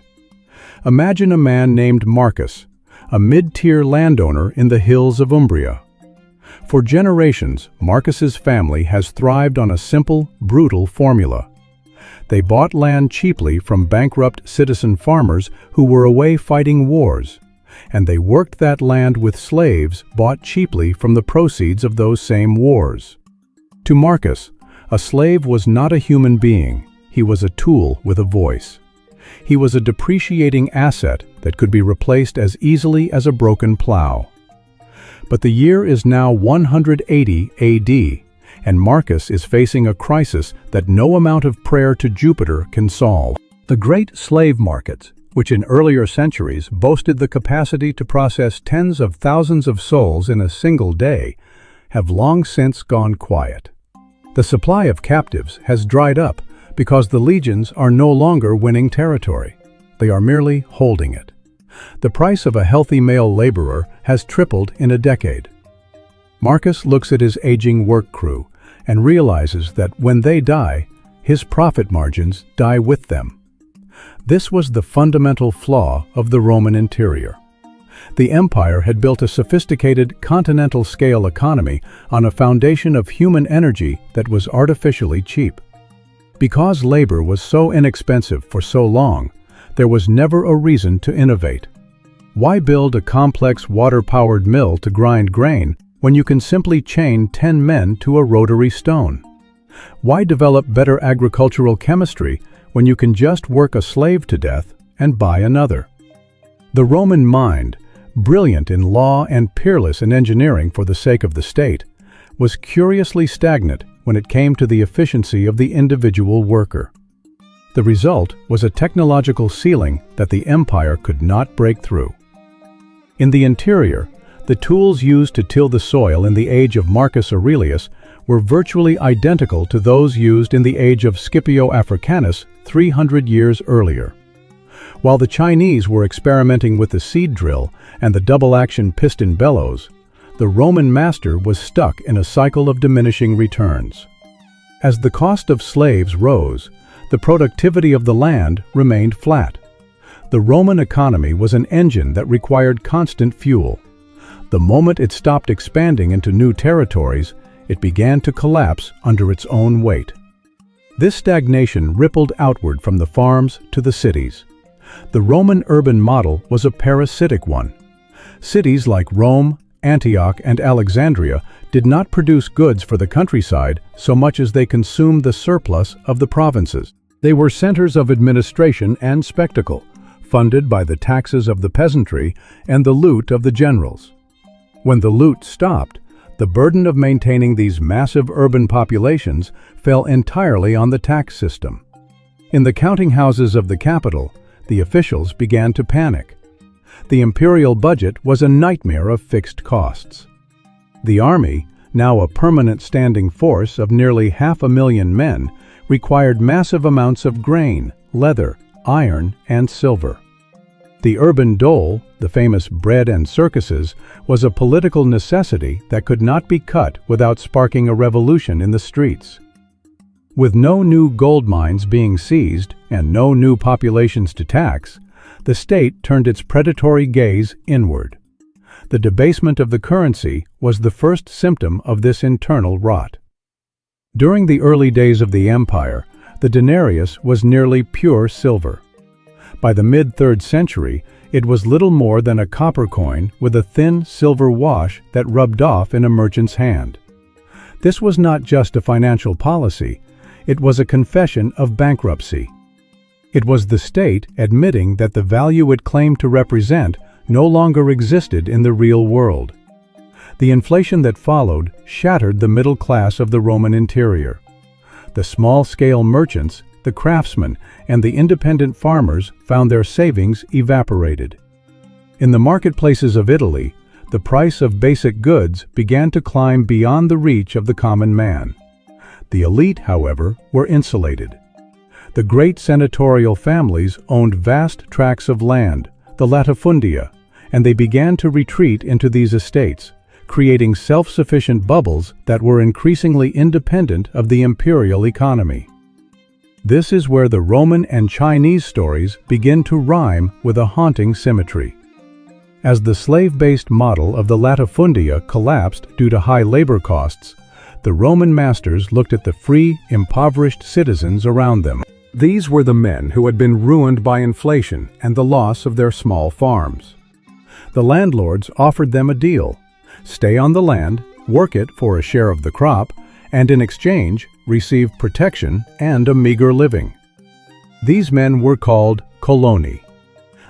Imagine a man named Marcus, a mid-tier landowner in the hills of Umbria. For generations, Marcus's family has thrived on a simple, brutal formula. They bought land cheaply from bankrupt citizen farmers who were away fighting wars, and they worked that land with slaves bought cheaply from the proceeds of those same wars. To Marcus, a slave was not a human being, he was a tool with a voice. He was a depreciating asset that could be replaced as easily as a broken plow. But the year is now 180 AD, and Marcus is facing a crisis that no amount of prayer to Jupiter can solve. The great slave markets, which in earlier centuries boasted the capacity to process tens of thousands of souls in a single day, have long since gone quiet. The supply of captives has dried up because the legions are no longer winning territory. They are merely holding it. The price of a healthy male laborer has tripled in a decade. Marcus looks at his aging work crew and realizes that when they die, his profit margins die with them. This was the fundamental flaw of the Roman interior. The empire had built a sophisticated continental-scale economy on a foundation of human energy that was artificially cheap. Because labor was so inexpensive for so long, there was never a reason to innovate. Why build a complex water-powered mill to grind grain when you can simply chain 10 men to a rotary stone? Why develop better agricultural chemistry when you can just work a slave to death and buy another? The Roman mind, brilliant in law and peerless in engineering for the sake of the state, was curiously stagnant when it came to the efficiency of the individual worker. The result was a technological ceiling that the empire could not break through. In the interior, the tools used to till the soil in the age of Marcus Aurelius were virtually identical to those used in the age of Scipio Africanus 300 years earlier. While the Chinese were experimenting with the seed drill and the double-action piston bellows, the Roman master was stuck in a cycle of diminishing returns. As the cost of slaves rose, the productivity of the land remained flat. The Roman economy was an engine that required constant fuel. The moment it stopped expanding into new territories, it began to collapse under its own weight. This stagnation rippled outward from the farms to the cities. The Roman urban model was a parasitic one. Cities like Rome, Antioch, and Alexandria did not produce goods for the countryside so much as they consumed the surplus of the provinces. They were centers of administration and spectacle, funded by the taxes of the peasantry and the loot of the generals. When the loot stopped, the burden of maintaining these massive urban populations fell entirely on the tax system. In the counting houses of the capital, the officials began to panic. The imperial budget was a nightmare of fixed costs. The army, now a permanent standing force of nearly 500,000 men, required massive amounts of grain, leather, iron, and silver. The urban dole, the famous bread and circuses, was a political necessity that could not be cut without sparking a revolution in the streets. With no new gold mines being seized and no new populations to tax, the state turned its predatory gaze inward. The debasement of the currency was the first symptom of this internal rot. During the early days of the empire, the denarius was nearly pure silver. By the mid-3rd century, it was little more than a copper coin with a thin silver wash that rubbed off in a merchant's hand. This was not just a financial policy, it was a confession of bankruptcy. It was the state admitting that the value it claimed to represent no longer existed in the real world. The inflation that followed shattered the middle class of the Roman interior. The small-scale merchants, the craftsmen, and the independent farmers found their savings evaporated. In the marketplaces of Italy, the price of basic goods began to climb beyond the reach of the common man. The elite, however, were insulated. The great senatorial families owned vast tracts of land, the latifundia, and they began to retreat into these estates, creating self-sufficient bubbles that were increasingly independent of the imperial economy. This is where the Roman and Chinese stories begin to rhyme with a haunting symmetry. As the slave-based model of the latifundia collapsed due to high labor costs, the Roman masters looked at the free, impoverished citizens around them. These were the men who had been ruined by inflation and the loss of their small farms. The landlords offered them a deal: stay on the land, work it for a share of the crop, and in exchange, receive protection and a meager living. These men were called coloni.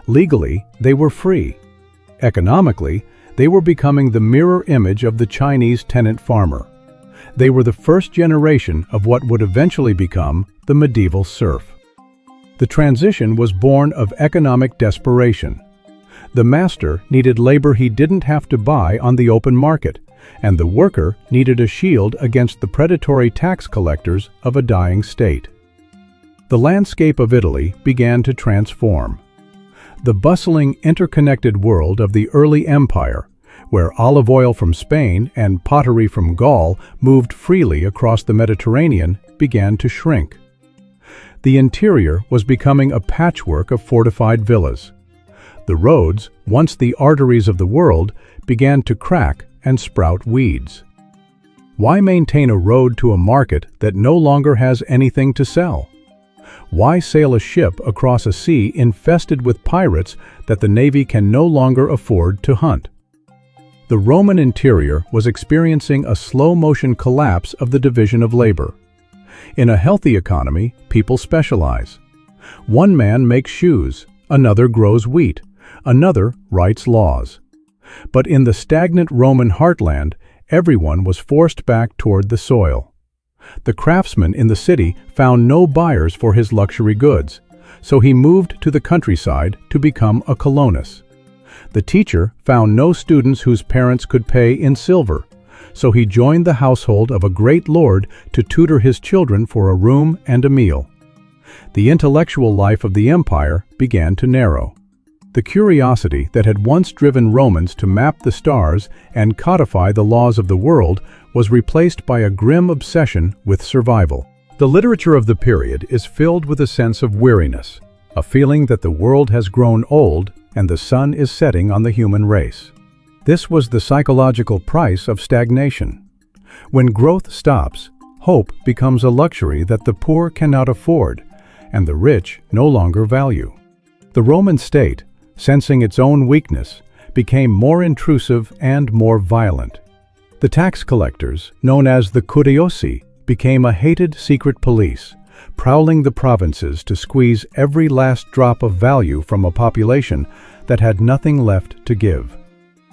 Legally, they were free. Economically, they were becoming the mirror image of the Chinese tenant farmer. They were the first generation of what would eventually become the medieval serf. The transition was born of economic desperation. The master needed labor he didn't have to buy on the open market, and the worker needed a shield against the predatory tax collectors of a dying state. The landscape of Italy began to transform. The bustling, interconnected world of the early empire, where olive oil from Spain and pottery from Gaul moved freely across the Mediterranean, began to shrink. The interior was becoming a patchwork of fortified villas. The roads, once the arteries of the world, began to crack and sprout weeds. Why maintain a road to a market that no longer has anything to sell? Why sail a ship across a sea infested with pirates that the Navy can no longer afford to hunt? The Roman interior was experiencing a slow-motion collapse of the division of labor. In a healthy economy, people specialize. One man makes shoes, another grows wheat, another writes laws. But in the stagnant Roman heartland, everyone was forced back toward the soil. The craftsman in the city found no buyers for his luxury goods, so he moved to the countryside to become a colonus. The teacher found no students whose parents could pay in silver, so he joined the household of a great lord to tutor his children for a room and a meal. The intellectual life of the empire began to narrow. The curiosity that had once driven Romans to map the stars and codify the laws of the world was replaced by a grim obsession with survival. The literature of the period is filled with a sense of weariness, a feeling that the world has grown old and the sun is setting on the human race. This was the psychological price of stagnation. When growth stops, hope becomes a luxury that the poor cannot afford, and the rich no longer value. The Roman state, sensing its own weakness, became more intrusive and more violent. The tax collectors, known as the curiosi, became a hated secret police, prowling the provinces to squeeze every last drop of value from a population that had nothing left to give.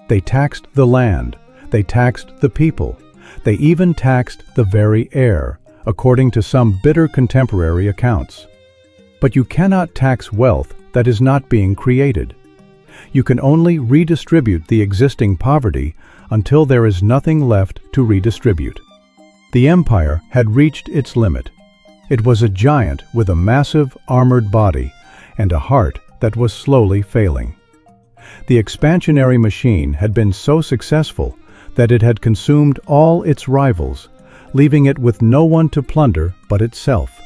They taxed the land, they taxed the people, they even taxed the very air, according to some bitter contemporary accounts. But you cannot tax wealth that is not being created. You can only redistribute the existing poverty until there is nothing left to redistribute. The empire had reached its limit. It was a giant with a massive, armored body and a heart that was slowly failing. The expansionary machine had been so successful that it had consumed all its rivals, leaving it with no one to plunder but itself.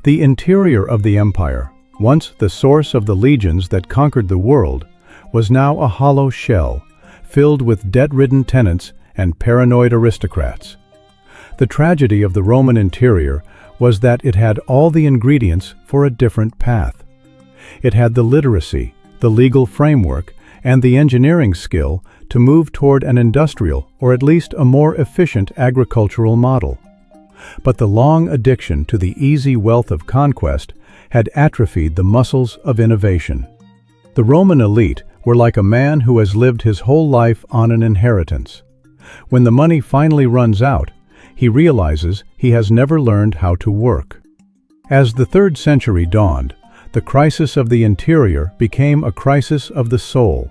The interior of the empire, once the source of the legions that conquered the world, was now a hollow shell, filled with debt-ridden tenants and paranoid aristocrats. The tragedy of the Roman interior was that it had all the ingredients for a different path. It had the literacy, the legal framework, and the engineering skill to move toward an industrial or at least a more efficient agricultural model. But the long addiction to the easy wealth of conquest had atrophied the muscles of innovation. The Roman elite were like a man who has lived his whole life on an inheritance. When the money finally runs out, he realizes he has never learned how to work. As the 3rd century dawned, the crisis of the interior became a crisis of the soul.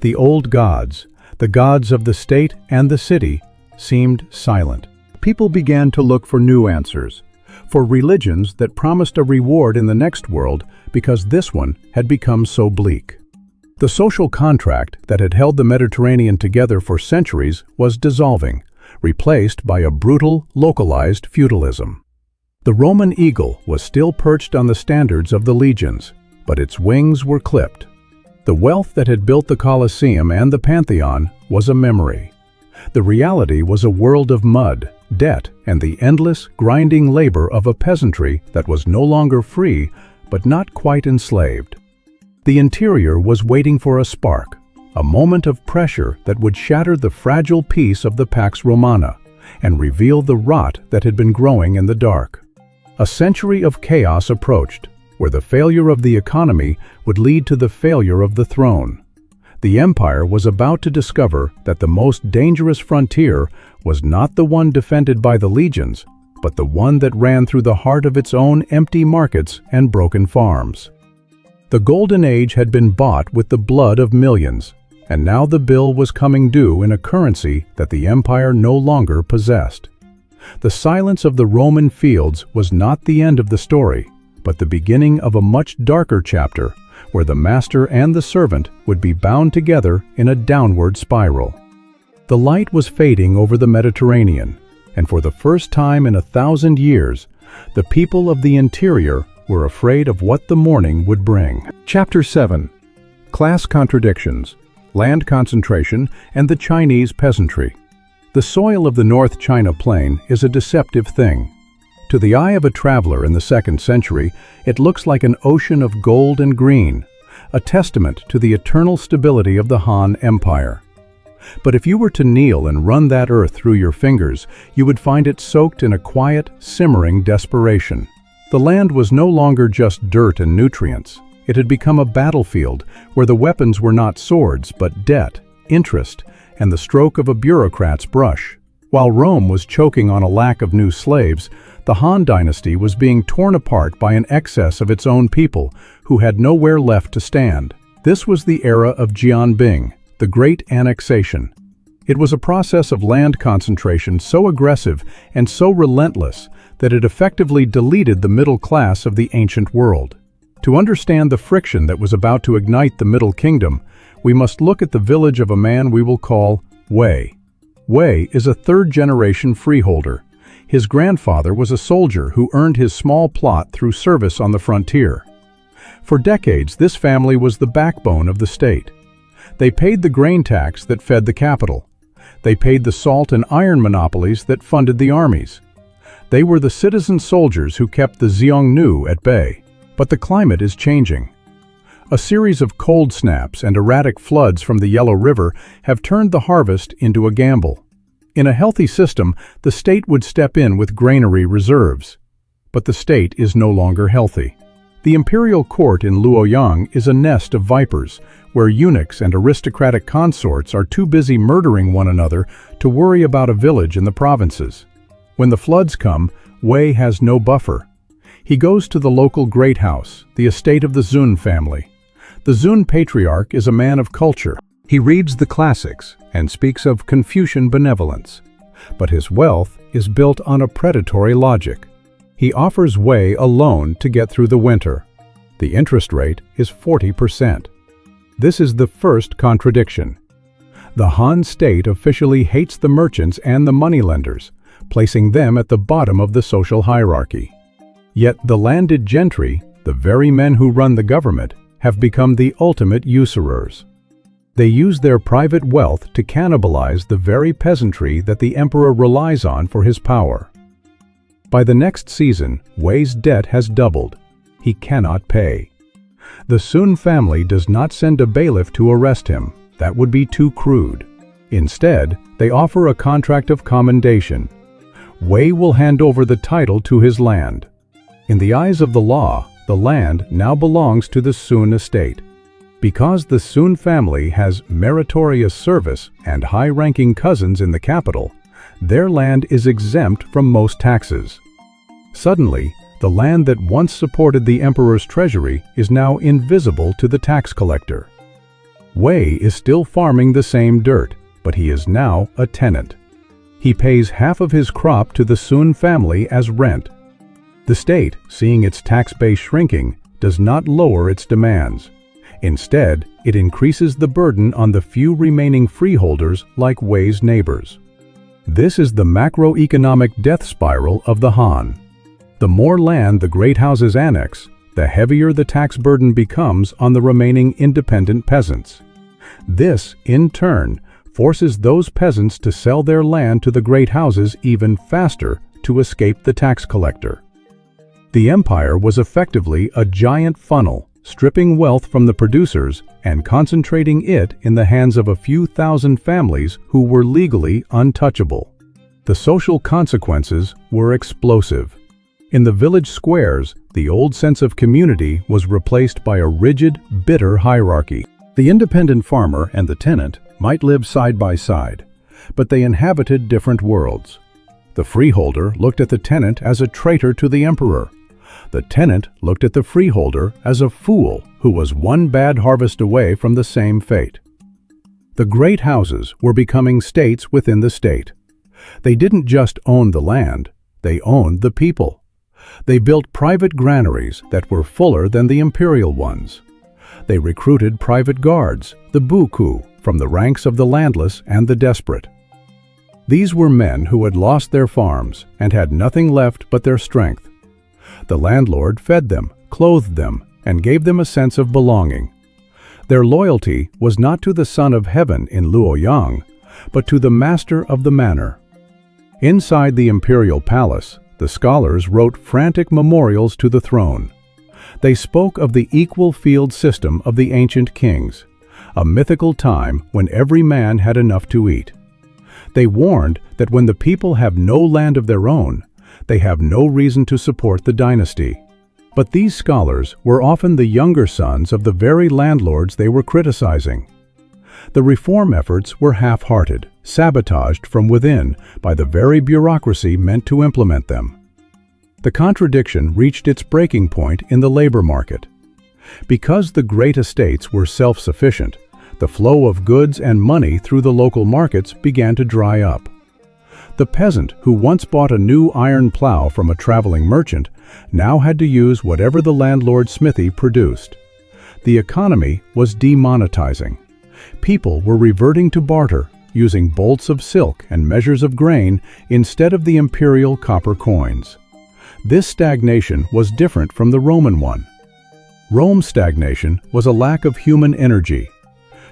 The old gods, the gods of the state and the city, seemed silent. People began to look for new answers, for religions that promised a reward in the next world because this one had become so bleak. The social contract that had held the Mediterranean together for centuries was dissolving, replaced by a brutal, localized feudalism. The Roman eagle was still perched on the standards of the legions, but its wings were clipped. The wealth that had built the Colosseum and the Pantheon was a memory. The reality was a world of mud, debt, and the endless, grinding labor of a peasantry that was no longer free, but not quite enslaved. The interior was waiting for a spark, a moment of pressure that would shatter the fragile peace of the Pax Romana and reveal the rot that had been growing in the dark. A century of chaos approached, where the failure of the economy would lead to the failure of the throne. The empire was about to discover that the most dangerous frontier was not the one defended by the legions, but the one that ran through the heart of its own empty markets and broken farms. The Golden Age had been bought with the blood of millions, and now the bill was coming due in a currency that the empire no longer possessed. The silence of the Roman fields was not the end of the story, but the beginning of a much darker chapter, where the master and the servant would be bound together in a downward spiral. The light was fading over the Mediterranean, and for the first time in 1,000 years, the people of the interior were afraid of what the morning would bring. Chapter 7. Class Contradictions, Land Concentration, and the Chinese Peasantry. The soil of the North China Plain is a deceptive thing. To the eye of a traveler in the 2nd century, it looks like an ocean of gold and green, a testament to the eternal stability of the Han Empire. But if you were to kneel and run that earth through your fingers, you would find it soaked in a quiet, simmering desperation. The land was no longer just dirt and nutrients. It had become a battlefield where the weapons were not swords, but debt, interest, and the stroke of a bureaucrat's brush. While Rome was choking on a lack of new slaves, the Han Dynasty was being torn apart by an excess of its own people who had nowhere left to stand. This was the era of Jianbing, the Great Annexation. It was a process of land concentration so aggressive and so relentless that it effectively deleted the middle class of the ancient world. To understand the friction that was about to ignite the Middle Kingdom, we must look at the village of a man we will call Wei. Wei is a 3rd-generation freeholder. His grandfather was a soldier who earned his small plot through service on the frontier. For decades, this family was the backbone of the state. They paid the grain tax that fed the capital. They paid the salt and iron monopolies that funded the armies. They were the citizen soldiers who kept the Xiongnu at bay. But the climate is changing. A series of cold snaps and erratic floods from the Yellow River have turned the harvest into a gamble. In a healthy system, the state would step in with granary reserves. But the state is no longer healthy. The imperial court in Luoyang is a nest of vipers, where eunuchs and aristocratic consorts are too busy murdering one another to worry about a village in the provinces. When the floods come, Wei has no buffer. He goes to the local great house, the estate of the Zun family. The Zun patriarch is a man of culture. He reads the classics and speaks of Confucian benevolence, but his wealth is built on a predatory logic. He offers Wei a loan to get through the winter. The interest rate is 40%. This is the first contradiction. The Han state officially hates the merchants and the moneylenders, placing them at the bottom of the social hierarchy. Yet the landed gentry, the very men who run the government, have become the ultimate usurers. They use their private wealth to cannibalize the very peasantry that the emperor relies on for his power. By the next season, Wei's debt has doubled. He cannot pay. The Sun family does not send a bailiff to arrest him. That would be too crude. Instead, they offer a contract of commendation. Wei will hand over the title to his land. In the eyes of the law, the land now belongs to the Sun estate. Because the Sun family has meritorious service and high-ranking cousins in the capital, their land is exempt from most taxes. Suddenly, the land that once supported the emperor's treasury is now invisible to the tax collector. Wei is still farming the same dirt, but he is now a tenant. He pays half of his crop to the Sun family as rent. The state, seeing its tax base shrinking, does not lower its demands. Instead, it increases the burden on the few remaining freeholders like Wei's neighbors. This is the macroeconomic death spiral of the Han. The more land the great houses annex, the heavier the tax burden becomes on the remaining independent peasants. This, in turn, forces those peasants to sell their land to the great houses even faster to escape the tax collector. The empire was effectively a giant funnel, stripping wealth from the producers and concentrating it in the hands of a few thousand families who were legally untouchable. The social consequences were explosive. In the village squares, the old sense of community was replaced by a rigid, bitter hierarchy. The independent farmer and the tenant might live side by side, but they inhabited different worlds. The freeholder looked at the tenant as a traitor to the emperor. The tenant looked at the freeholder as a fool who was one bad harvest away from the same fate. The great houses were becoming states within the state. They didn't just own the land, they owned the people. They built private granaries that were fuller than the imperial ones. They recruited private guards, the buku, from the ranks of the landless and the desperate. These were men who had lost their farms and had nothing left but their strength. The landlord fed them, clothed them, and gave them a sense of belonging. Their loyalty was not to the Son of Heaven in Luoyang, but to the master of the manor. Inside the imperial palace, the scholars wrote frantic memorials to the throne. They spoke of the equal field system of the ancient kings, a mythical time when every man had enough to eat. They warned that when the people have no land of their own, they have no reason to support the dynasty. But these scholars were often the younger sons of the very landlords they were criticizing. The reform efforts were half-hearted, sabotaged from within by the very bureaucracy meant to implement them. The contradiction reached its breaking point in the labor market. Because the great estates were self-sufficient, the flow of goods and money through the local markets began to dry up. The peasant who once bought a new iron plow from a traveling merchant now had to use whatever the landlord's smithy produced. The economy was demonetizing. People were reverting to barter, using bolts of silk and measures of grain instead of the imperial copper coins. This stagnation was different from the Roman one. Rome's stagnation was a lack of human energy.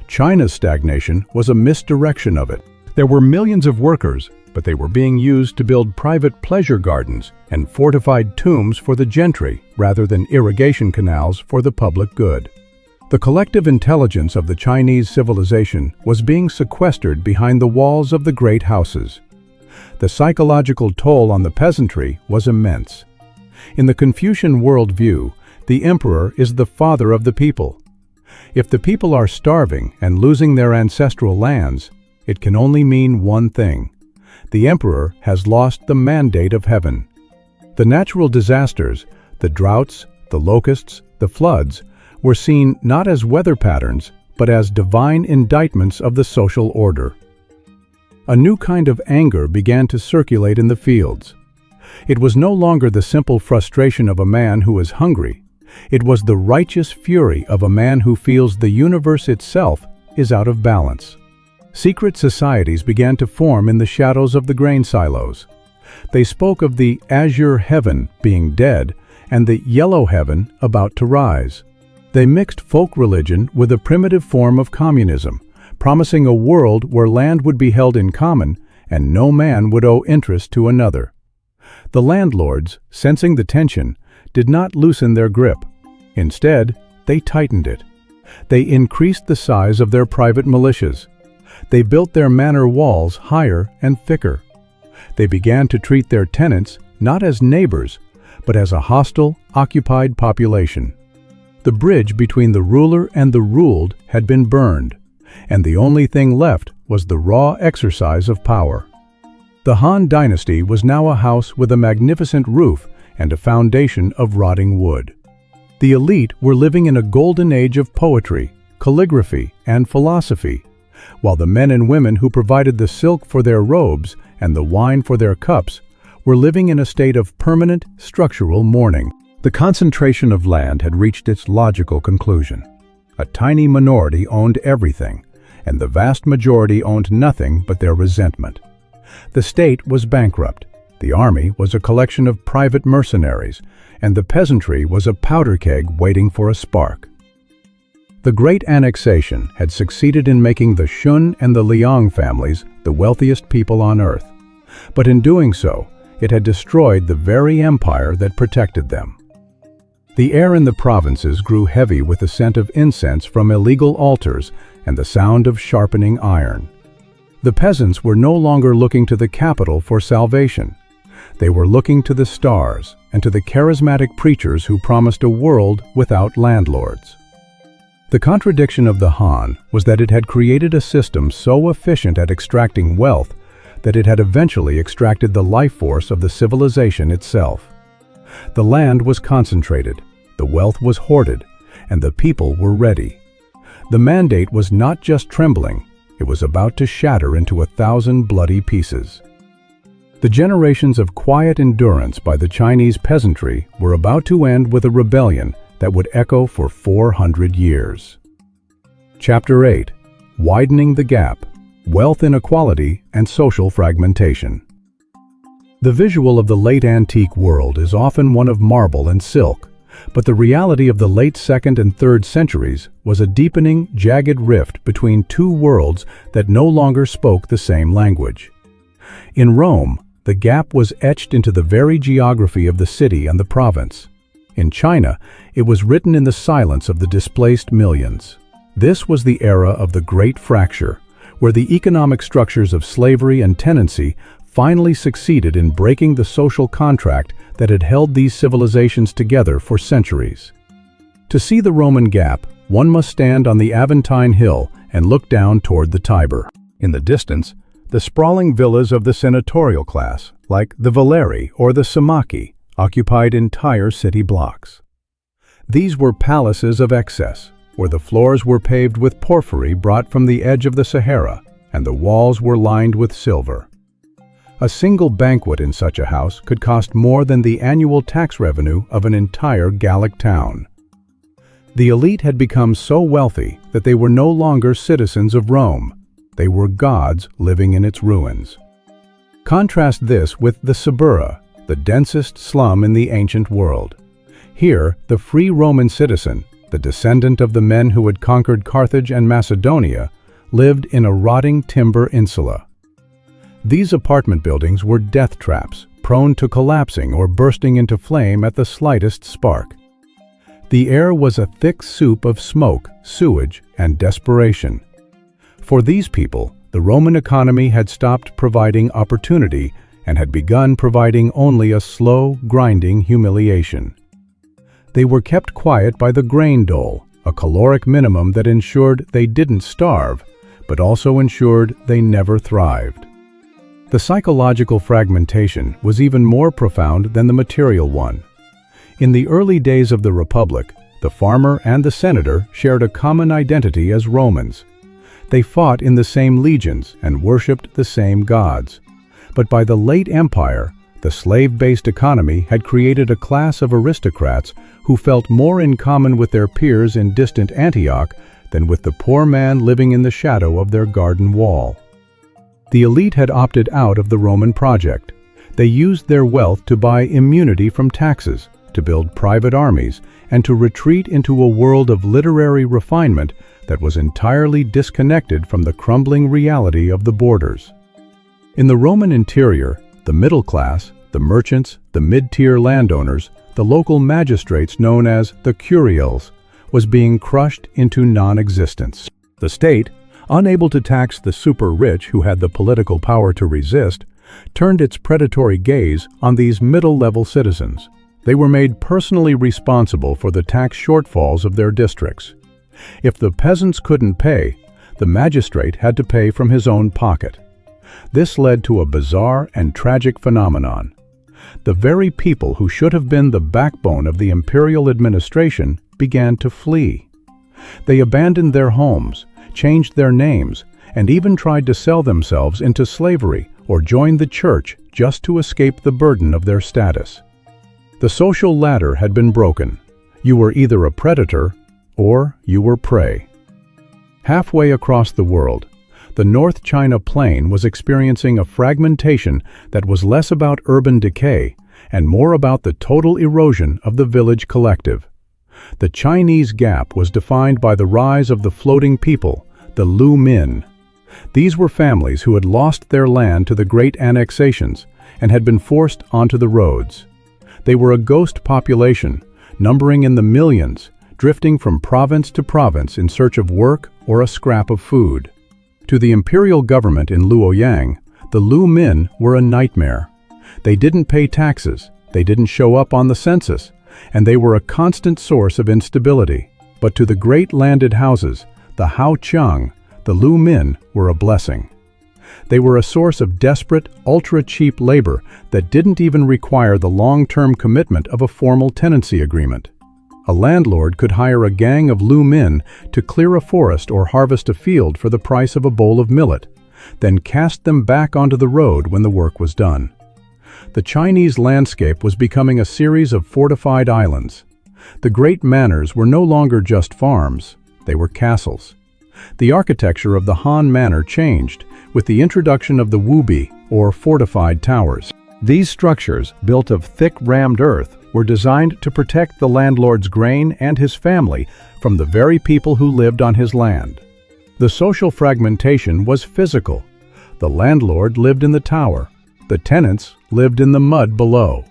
China's stagnation was a misdirection of it. There were millions of workers, but they were being used to build private pleasure gardens and fortified tombs for the gentry rather than irrigation canals for the public good. The collective intelligence of the Chinese civilization was being sequestered behind the walls of the great houses. The psychological toll on the peasantry was immense. In the Confucian worldview, the emperor is the father of the people. If the people are starving and losing their ancestral lands, it can only mean one thing: the emperor has lost the mandate of heaven. The natural disasters, the droughts, the locusts, the floods, were seen not as weather patterns, but as divine indictments of the social order. A new kind of anger began to circulate in the fields. It was no longer the simple frustration of a man who is hungry. It was the righteous fury of a man who feels the universe itself is out of balance. Secret societies began to form in the shadows of the grain silos. They spoke of the azure heaven being dead and the yellow heaven about to rise. They mixed folk religion with a primitive form of communism, promising a world where land would be held in common and no man would owe interest to another. The landlords, sensing the tension, did not loosen their grip. Instead, they tightened it. They increased the size of their private militias. They built their manor walls higher and thicker. They began to treat their tenants not as neighbors, but as a hostile, occupied population. The bridge between the ruler and the ruled had been burned, and the only thing left was the raw exercise of power. The Han Dynasty was now a house with a magnificent roof and a foundation of rotting wood. The elite were living in a golden age of poetry, calligraphy, and philosophy, while the men and women who provided the silk for their robes and the wine for their cups were living in a state of permanent structural mourning. The concentration of land had reached its logical conclusion. A tiny minority owned everything, and the vast majority owned nothing but their resentment. The state was bankrupt, the army was a collection of private mercenaries, and the peasantry was a powder keg waiting for a spark. The Great Annexation had succeeded in making the Shun and the Liang families the wealthiest people on earth, but in doing so, it had destroyed the very empire that protected them. The air in the provinces grew heavy with the scent of incense from illegal altars and the sound of sharpening iron. The peasants were no longer looking to the capital for salvation. They were looking to the stars and to the charismatic preachers who promised a world without landlords. The contradiction of the Han was that it had created a system so efficient at extracting wealth that it had eventually extracted the life force of the civilization itself. The land was concentrated, the wealth was hoarded, and the people were ready. The mandate was not just trembling, it was about to shatter into 1,000 bloody pieces. The generations of quiet endurance by the Chinese peasantry were about to end with a rebellion that would echo for 400 years. Chapter 8. Widening the Gap: Wealth Inequality and Social Fragmentation. The visual of the late antique world is often one of marble and silk, but the reality of the late 2nd and 3rd centuries was a deepening, jagged rift between two worlds that no longer spoke the same language. In Rome, the gap was etched into the very geography of the city and the province. In China, it was written in the silence of the displaced millions. This was the era of the Great Fracture, where the economic structures of slavery and tenancy finally succeeded in breaking the social contract that had held these civilizations together for centuries. To see the Roman gap, one must stand on the Aventine Hill and look down toward the Tiber. In the distance, the sprawling villas of the senatorial class, like the Valeri or the Samaki, occupied entire city blocks. These were palaces of excess, where the floors were paved with porphyry brought from the edge of the Sahara, and the walls were lined with silver. A single banquet in such a house could cost more than the annual tax revenue of an entire Gallic town. The elite had become so wealthy that they were no longer citizens of Rome. They were gods living in its ruins. Contrast this with the Suburra, the densest slum in the ancient world. Here, the free Roman citizen, the descendant of the men who had conquered Carthage and Macedonia, lived in a rotting timber insula. These apartment buildings were death traps, prone to collapsing or bursting into flame at the slightest spark. The air was a thick soup of smoke, sewage, and desperation. For these people, the Roman economy had stopped providing opportunity and had begun providing only a slow, grinding humiliation. They were kept quiet by the grain dole, a caloric minimum that ensured they didn't starve, but also ensured they never thrived. The psychological fragmentation was even more profound than the material one. In the early days of the Republic, The farmer and the senator shared a common identity as Romans. They fought in the same legions and worshipped the same gods. But by the late empire, the slave-based economy had created a class of aristocrats who felt more in common with their peers in distant Antioch than with the poor man living in the shadow of their garden wall. The elite had opted out of the Roman project. They used their wealth to buy immunity from taxes, to build private armies, and to retreat into a world of literary refinement that was entirely disconnected from the crumbling reality of the borders. In the Roman interior, the middle class, the merchants, the mid-tier landowners, the local magistrates known as the curiales, was being crushed into non-existence. The state, unable to tax the super-rich who had the political power to resist, turned its predatory gaze on these middle-level citizens. They were made personally responsible for the tax shortfalls of their districts. If the peasants couldn't pay, the magistrate had to pay from his own pocket. This led to a bizarre and tragic phenomenon. The very people who should have been the backbone of the imperial administration began to flee. They abandoned their homes, changed their names, and even tried to sell themselves into slavery or join the church just to escape the burden of their status. The social ladder had been broken. You were either a predator or you were prey. Halfway across the world, the North China Plain was experiencing a fragmentation that was less about urban decay and more about the total erosion of the village collective. The Chinese Gap was defined by the rise of the floating people, the Lu Min. These were families who had lost their land to the great annexations and had been forced onto the roads. They were a ghost population, numbering in the millions, drifting from province to province in search of work or a scrap of food. To the imperial government in Luoyang, the Lu Min were a nightmare. They didn't pay taxes, they didn't show up on the census, and they were a constant source of instability. But to the great landed houses, the Hao Cheng, the Lu Min were a blessing. They were a source of desperate, ultra-cheap labor that didn't even require the long-term commitment of a formal tenancy agreement. A landlord could hire a gang of Lu Min to clear a forest or harvest a field for the price of a bowl of millet, then cast them back onto the road when the work was done. The Chinese landscape was becoming a series of fortified islands. The great manors were no longer just farms, they were castles. The architecture of the Han Manor changed with the introduction of the wubi, or fortified towers. These structures, built of thick rammed earth, were designed to protect the landlord's grain and his family from the very people who lived on his land. The social fragmentation was physical. The landlord lived in the tower. The tenants lived in the mud below.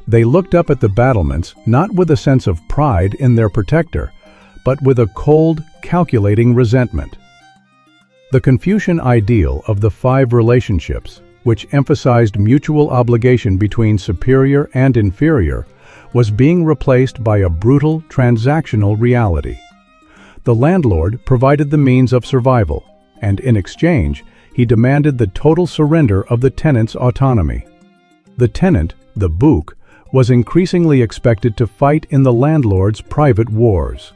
They looked up at the battlements not with a sense of pride in their protector, but with a cold, calculating resentment. The Confucian ideal of the 5 relationships, which emphasized mutual obligation between superior and inferior, was being replaced by a brutal, transactional reality. The landlord provided the means of survival, and in exchange, he demanded the total surrender of the tenant's autonomy. The tenant, the buk, was increasingly expected to fight in the landlord's private wars.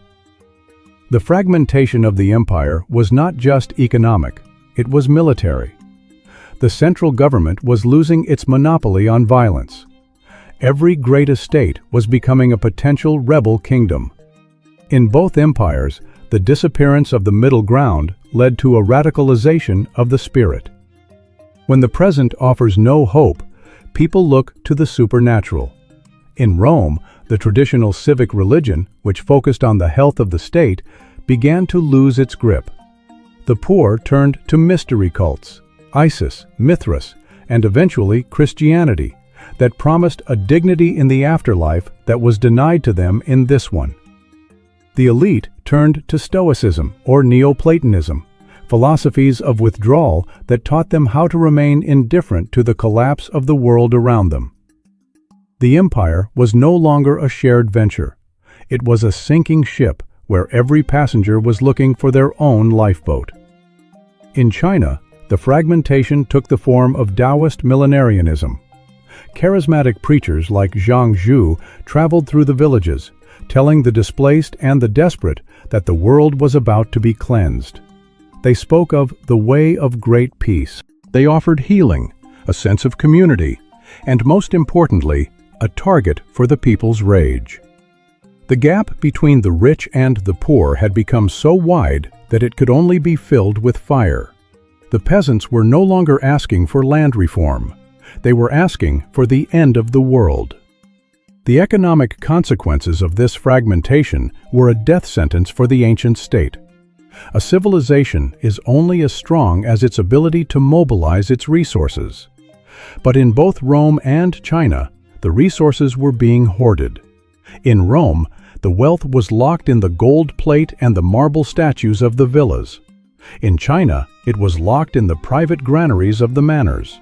The fragmentation of the empire was not just economic, it was military. The central government was losing its monopoly on violence. Every great estate was becoming a potential rebel kingdom. In both empires, the disappearance of the middle ground led to a radicalization of the spirit. When the present offers no hope, people look to the supernatural. In Rome, the traditional civic religion, which focused on the health of the state, began to lose its grip. The poor turned to mystery cults, Isis, Mithras, and eventually Christianity, that promised a dignity in the afterlife that was denied to them in this one. The elite turned to Stoicism or Neoplatonism, philosophies of withdrawal that taught them how to remain indifferent to the collapse of the world around them. The empire was no longer a shared venture. It was a sinking ship where every passenger was looking for their own lifeboat. In China, the fragmentation took the form of Taoist millenarianism. Charismatic preachers like Zhang Zhu traveled through the villages, telling the displaced and the desperate that the world was about to be cleansed. They spoke of the way of great peace. They offered healing, a sense of community, and most importantly, a target for the people's rage. The gap between the rich and the poor had become so wide that it could only be filled with fire. The peasants were no longer asking for land reform. They were asking for the end of the world. The economic consequences of this fragmentation were a death sentence for the ancient state. A civilization is only as strong as its ability to mobilize its resources. But in both Rome and China, the resources were being hoarded. In Rome, the wealth was locked in the gold plate and the marble statues of the villas. In China, it was locked in the private granaries of the manors.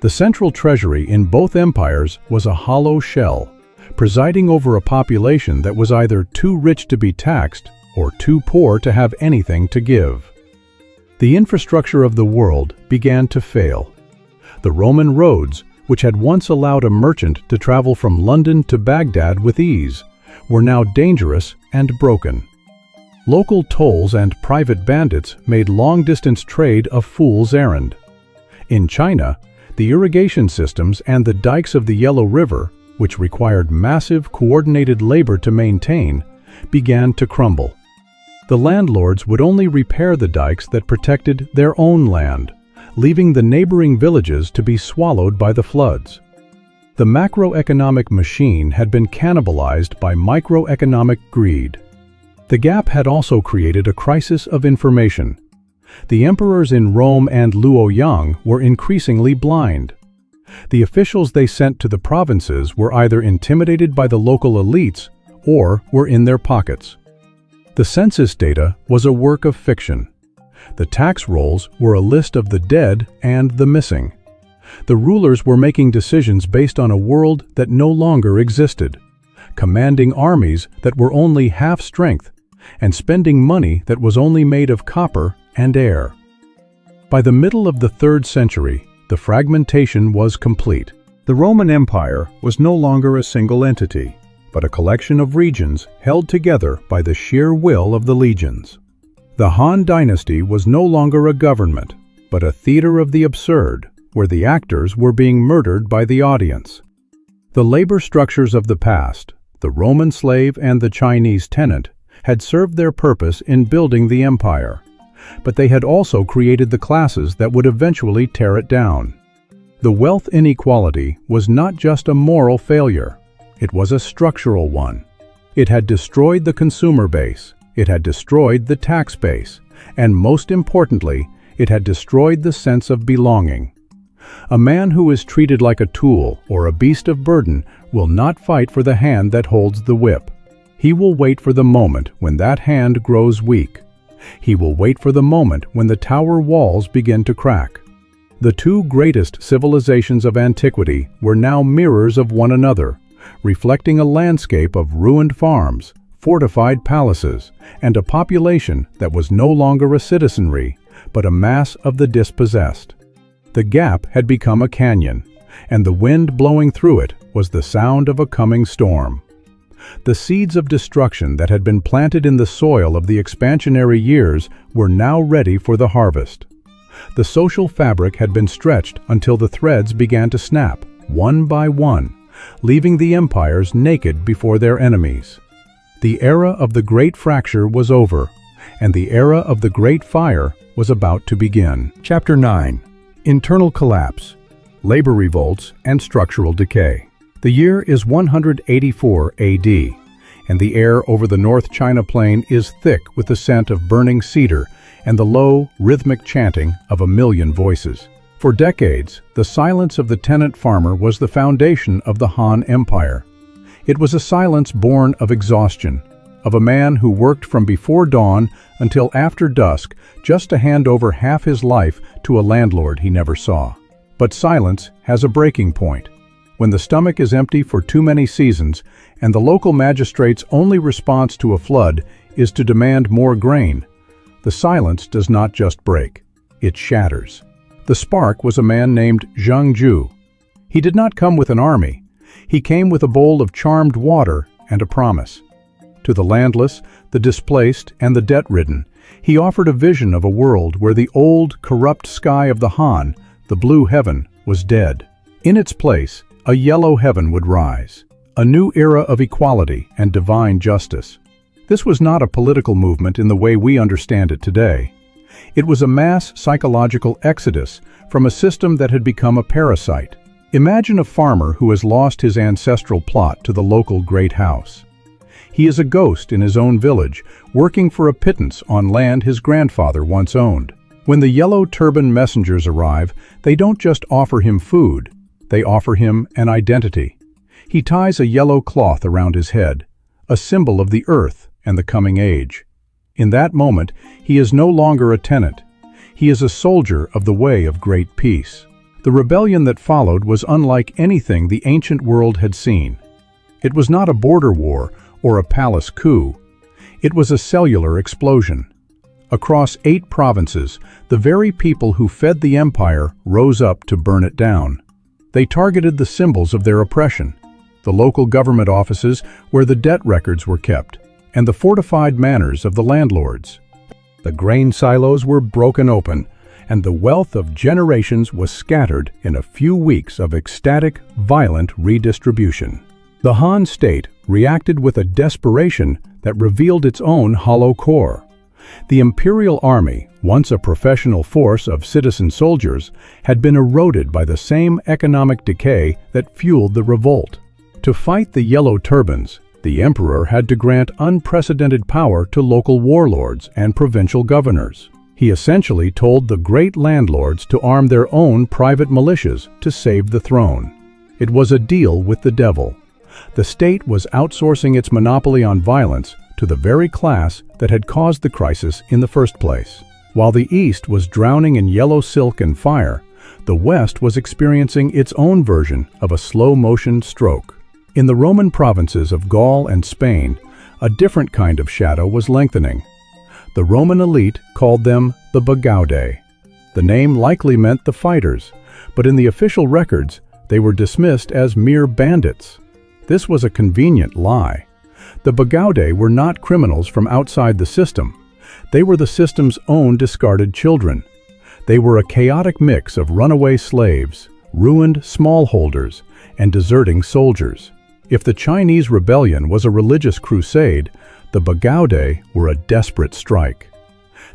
The central treasury in both empires was a hollow shell, presiding over a population that was either too rich to be taxed or too poor to have anything to give. The infrastructure of the world began to fail. The Roman roads, which had once allowed a merchant to travel from London to Baghdad with ease, were now dangerous and broken. Local tolls and private bandits made long-distance trade a fool's errand. In China, the irrigation systems and the dikes of the Yellow River, which required massive coordinated labor to maintain, began to crumble. The landlords would only repair the dikes that protected their own land, leaving the neighboring villages to be swallowed by the floods. The macroeconomic machine had been cannibalized by microeconomic greed. The gap had also created a crisis of information. The emperors in Rome and Luoyang were increasingly blind. The officials they sent to the provinces were either intimidated by the local elites or were in their pockets. The census data was a work of fiction. The tax rolls were a list of the dead and the missing. The rulers were making decisions based on a world that no longer existed, commanding armies that were only half strength, and spending money that was only made of copper and air. By the middle of the 3rd century, the fragmentation was complete. The Roman Empire was no longer a single entity, but a collection of regions held together by the sheer will of the legions. The Han Dynasty was no longer a government, but a theater of the absurd, where the actors were being murdered by the audience. The labor structures of the past, the Roman slave and the Chinese tenant, had served their purpose in building the empire, but they had also created the classes that would eventually tear it down. The wealth inequality was not just a moral failure. It was a structural one. It had destroyed the consumer base, it had destroyed the tax base, and most importantly, it had destroyed the sense of belonging. A man who is treated like a tool or a beast of burden will not fight for the hand that holds the whip. He will wait for the moment when that hand grows weak. He will wait for the moment when the tower walls begin to crack. The two greatest civilizations of antiquity were now mirrors of one another, reflecting a landscape of ruined farms, fortified palaces, and a population that was no longer a citizenry, but a mass of the dispossessed. The gap had become a canyon, and the wind blowing through it was the sound of a coming storm. The seeds of destruction that had been planted in the soil of the expansionary years were now ready for the harvest. The social fabric had been stretched until the threads began to snap, one by one, leaving the empires naked before their enemies. The era of the Great Fracture was over, and the era of the Great Fire was about to begin. Chapter 9. Internal Collapse, Labor Revolts, and Structural Decay. The year is 184 AD, and the air over the North China Plain is thick with the scent of burning cedar and the low, rhythmic chanting of a million voices. For decades, the silence of the tenant farmer was the foundation of the Han Empire. It was a silence born of exhaustion, of a man who worked from before dawn until after dusk just to hand over half his life to a landlord he never saw. But silence has a breaking point. When the stomach is empty for too many seasons, and the local magistrate's only response to a flood is to demand more grain, the silence does not just break, it shatters. The spark was a man named Zhang Zhu. He did not come with an army. He came with a bowl of charmed water and a promise. To the landless, the displaced, and the debt-ridden, he offered a vision of a world where the old, corrupt sky of the Han, the blue heaven, was dead. In its place, a yellow heaven would rise, a new era of equality and divine justice. This was not a political movement in the way we understand it today. It was a mass psychological exodus from a system that had become a parasite. Imagine a farmer who has lost his ancestral plot to the local great house. He is a ghost in his own village, working for a pittance on land his grandfather once owned. When the yellow turban messengers arrive, they don't just offer him food, they offer him an identity. He ties a yellow cloth around his head, a symbol of the earth and the coming age. In that moment, he is no longer a tenant. He is a soldier of the way of great peace. The rebellion that followed was unlike anything the ancient world had seen. It was not a border war or a palace coup. It was a cellular explosion. Across 8 provinces, the very people who fed the empire rose up to burn it down. They targeted the symbols of their oppression, the local government offices where the debt records were kept, and the fortified manors of the landlords. The grain silos were broken open, and the wealth of generations was scattered in a few weeks of ecstatic, violent redistribution. The Han state reacted with a desperation that revealed its own hollow core. The imperial army, once a professional force of citizen soldiers, had been eroded by the same economic decay that fueled the revolt. To fight the yellow turbans, the emperor had to grant unprecedented power to local warlords and provincial governors. He essentially told the great landlords to arm their own private militias to save the throne. It was a deal with the devil. The state was outsourcing its monopoly on violence to the very class that had caused the crisis in the first place. While the East was drowning in yellow silk and fire, the West was experiencing its own version of a slow-motion stroke. In the Roman provinces of Gaul and Spain, a different kind of shadow was lengthening. The Roman elite called them the Bagaudae. The name likely meant the fighters, but in the official records, they were dismissed as mere bandits. This was a convenient lie. The Bagaudae were not criminals from outside the system. They were the system's own discarded children. They were a chaotic mix of runaway slaves, ruined smallholders, and deserting soldiers. If the Chinese rebellion was a religious crusade, the Bagaudae were a desperate strike.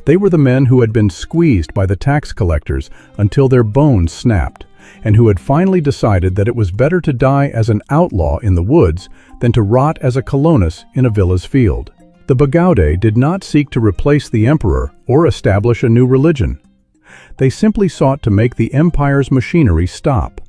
They were the men who had been squeezed by the tax collectors until their bones snapped, and who had finally decided that it was better to die as an outlaw in the woods than to rot as a colonus in a villa's field. The Bagaudae did not seek to replace the emperor or establish a new religion. They simply sought to make the empire's machinery stop.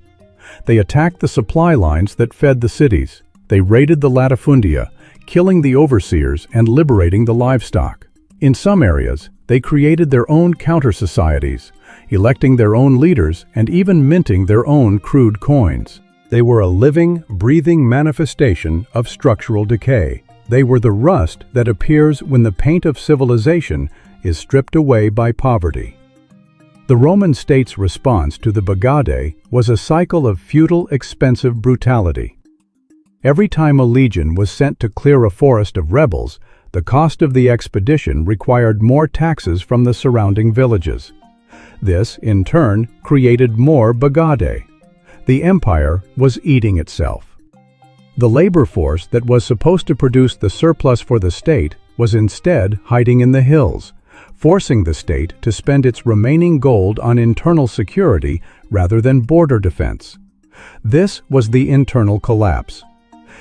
They attacked the supply lines that fed the cities. They raided the latifundia, killing the overseers and liberating the livestock. In some areas, they created their own counter-societies, electing their own leaders and even minting their own crude coins. They were a living, breathing manifestation of structural decay. They were the rust that appears when the paint of civilization is stripped away by poverty. The Roman state's response to the Bagaudae was a cycle of futile, expensive brutality. Every time a legion was sent to clear a forest of rebels, the cost of the expedition required more taxes from the surrounding villages. This, in turn, created more Bagaudae. The empire was eating itself. The labor force that was supposed to produce the surplus for the state was instead hiding in the hills, forcing the state to spend its remaining gold on internal security rather than border defense. This was the internal collapse.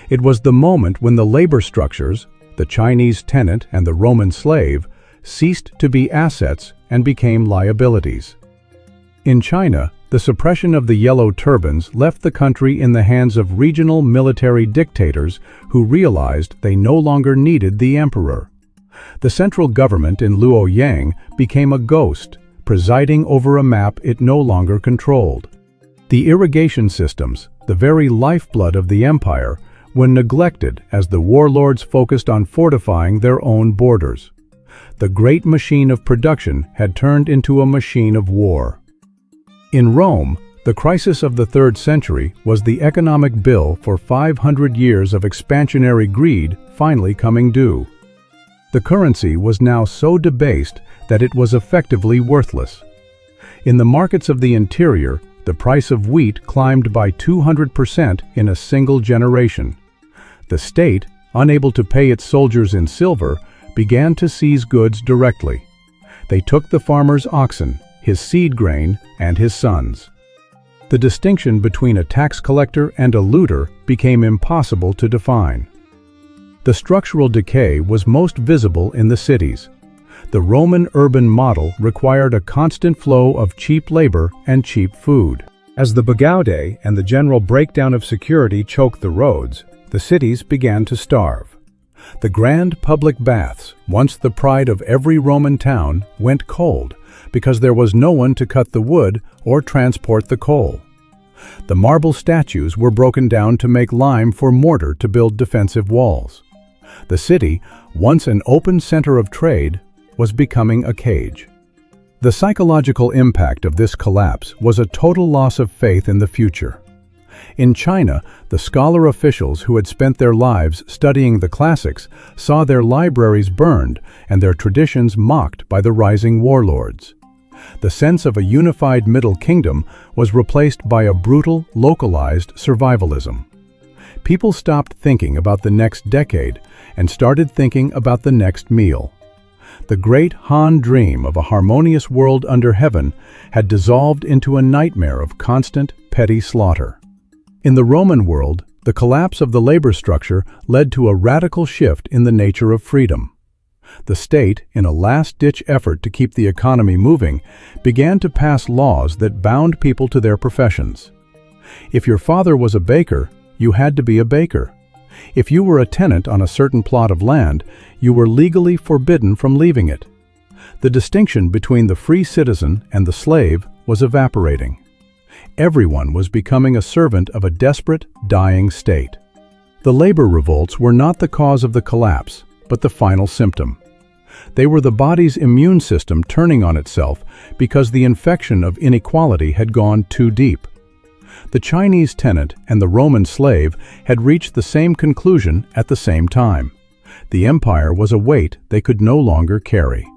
It was the moment when the labor structures, the Chinese tenant and the Roman slave, ceased to be assets and became liabilities. In China, the suppression of the yellow turbans left the country in the hands of regional military dictators who realized they no longer needed the emperor. The central government in Luoyang became a ghost, presiding over a map it no longer controlled. The irrigation systems, the very lifeblood of the empire, were neglected as the warlords focused on fortifying their own borders. The great machine of production had turned into a machine of war. In Rome, The crisis of the 3rd century was the economic bill for 500 years of expansionary greed finally coming due. The currency was now so debased that it was effectively worthless. In the markets of the interior, the price of wheat climbed by 200% in a single generation. The state, unable to pay its soldiers in silver, began to seize goods directly. They took the farmer's oxen, his seed grain, and his sons. The distinction between a tax collector and a looter became impossible to define. The structural decay was most visible in the cities. The Roman urban model required a constant flow of cheap labor and cheap food. As the Bagaudae and the general breakdown of security choked the roads, the cities began to starve. The grand public baths, once the pride of every Roman town, went cold because there was no one to cut the wood or transport the coal. The marble statues were broken down to make lime for mortar to build defensive walls. The city, once an open center of trade, was becoming a cage. The psychological impact of this collapse was a total loss of faith in the future. In China, the scholar officials who had spent their lives studying the classics saw their libraries burned and their traditions mocked by the rising warlords. The sense of a unified Middle Kingdom was replaced by a brutal, localized survivalism. People stopped thinking about the next decade and started thinking about the next meal. The great Han dream of a harmonious world under heaven had dissolved into a nightmare of constant, petty slaughter. In the Roman world, the collapse of the labor structure led to a radical shift in the nature of freedom. The state, in a last-ditch effort to keep the economy moving, began to pass laws that bound people to their professions. If your father was a baker, you had to be a baker. If you were a tenant on a certain plot of land, you were legally forbidden from leaving it. The distinction between the free citizen and the slave was evaporating. Everyone was becoming a servant of a desperate, dying state. The labor revolts were not the cause of the collapse, but the final symptom. They were the body's immune system turning on itself because the infection of inequality had gone too deep. The Chinese tenant and the Roman slave had reached the same conclusion at the same time. The empire was a weight they could no longer carry.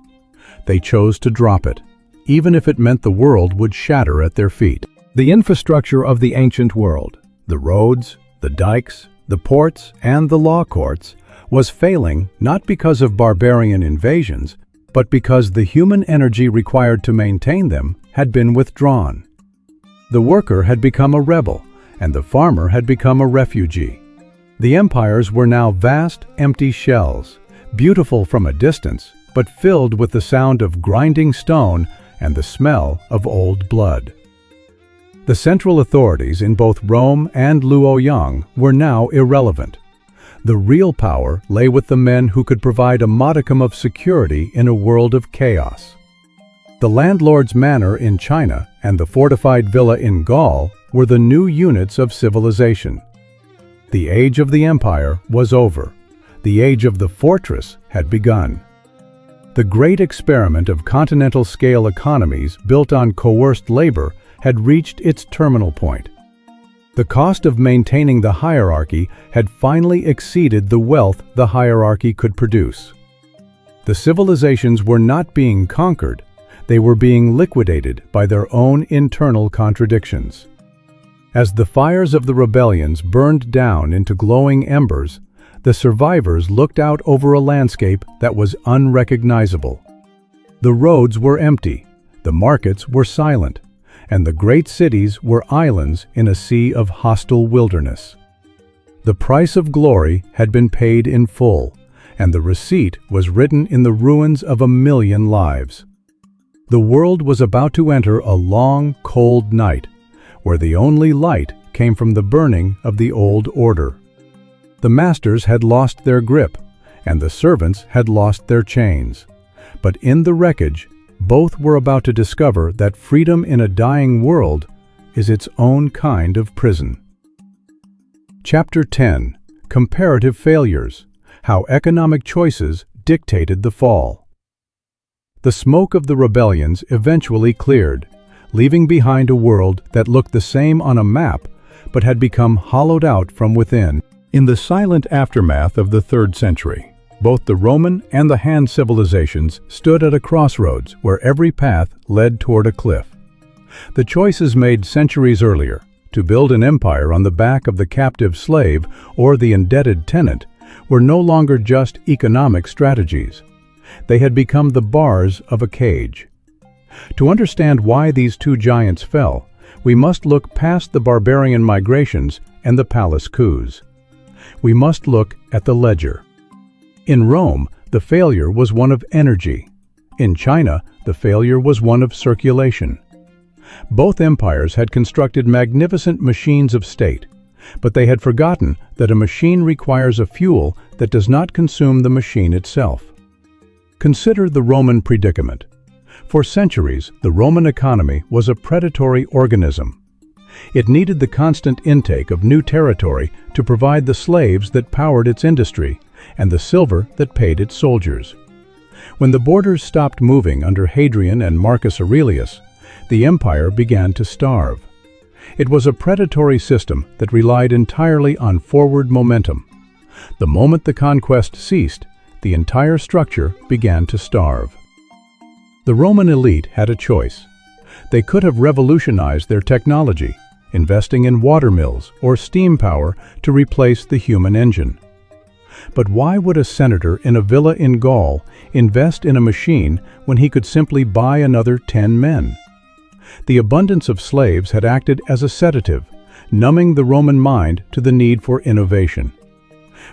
They chose to drop it, even if it meant the world would shatter at their feet. The infrastructure of the ancient world, the roads, the dikes, the ports, and the law courts, was failing not because of barbarian invasions, but because the human energy required to maintain them had been withdrawn. The worker had become a rebel, and the farmer had become a refugee. The empires were now vast, empty shells, beautiful from a distance, but filled with the sound of grinding stone and the smell of old blood. The central authorities in both Rome and Luoyang were now irrelevant. The real power lay with the men who could provide a modicum of security in a world of chaos. The landlord's manor in China and the fortified villa in Gaul were the new units of civilization. The age of the empire was over. The age of the fortress had begun. The great experiment of continental-scale economies built on coerced labor had reached its terminal point. The cost of maintaining the hierarchy had finally exceeded the wealth the hierarchy could produce. The civilizations were not being conquered, they were being liquidated by their own internal contradictions. As the fires of the rebellions burned down into glowing embers, the survivors looked out over a landscape that was unrecognizable. The roads were empty, the markets were silent, and the great cities were islands in a sea of hostile wilderness. The price of glory had been paid in full, and the receipt was written in the ruins of 1,000,000 lives. The world was about to enter a long, cold night, where the only light came from the burning of the old order. The masters had lost their grip, and the servants had lost their chains. But in the wreckage, both were about to discover that freedom in a dying world is its own kind of prison. Chapter 10. Comparative Failures: How Economic Choices Dictated the Fall. The smoke of the rebellions eventually cleared, leaving behind a world that looked the same on a map but had become hollowed out from within. In the silent aftermath of the 3rd century, both the Roman and the Han civilizations stood at a crossroads where every path led toward a cliff. The choices made centuries earlier, to build an empire on the back of the captive slave or the indebted tenant, were no longer just economic strategies. They had become the bars of a cage. To understand why these two giants fell, we must look past the barbarian migrations and the palace coups. We must look at the ledger. In Rome, the failure was one of energy. In China, the failure was one of circulation. Both empires had constructed magnificent machines of state, but they had forgotten that a machine requires a fuel that does not consume the machine itself. Consider the Roman predicament. For centuries, the Roman economy was a predatory organism. It needed the constant intake of new territory to provide the slaves that powered its industry and the silver that paid its soldiers. When the borders stopped moving under Hadrian and Marcus Aurelius, the empire began to starve. It was a predatory system that relied entirely on forward momentum. The moment the conquest ceased, the entire structure began to starve. The Roman elite had a choice. They could have revolutionized their technology, investing in water mills or steam power to replace the human engine. But why would a senator in a villa in Gaul invest in a machine when he could simply buy another 10 men? The abundance of slaves had acted as a sedative, numbing the Roman mind to the need for innovation.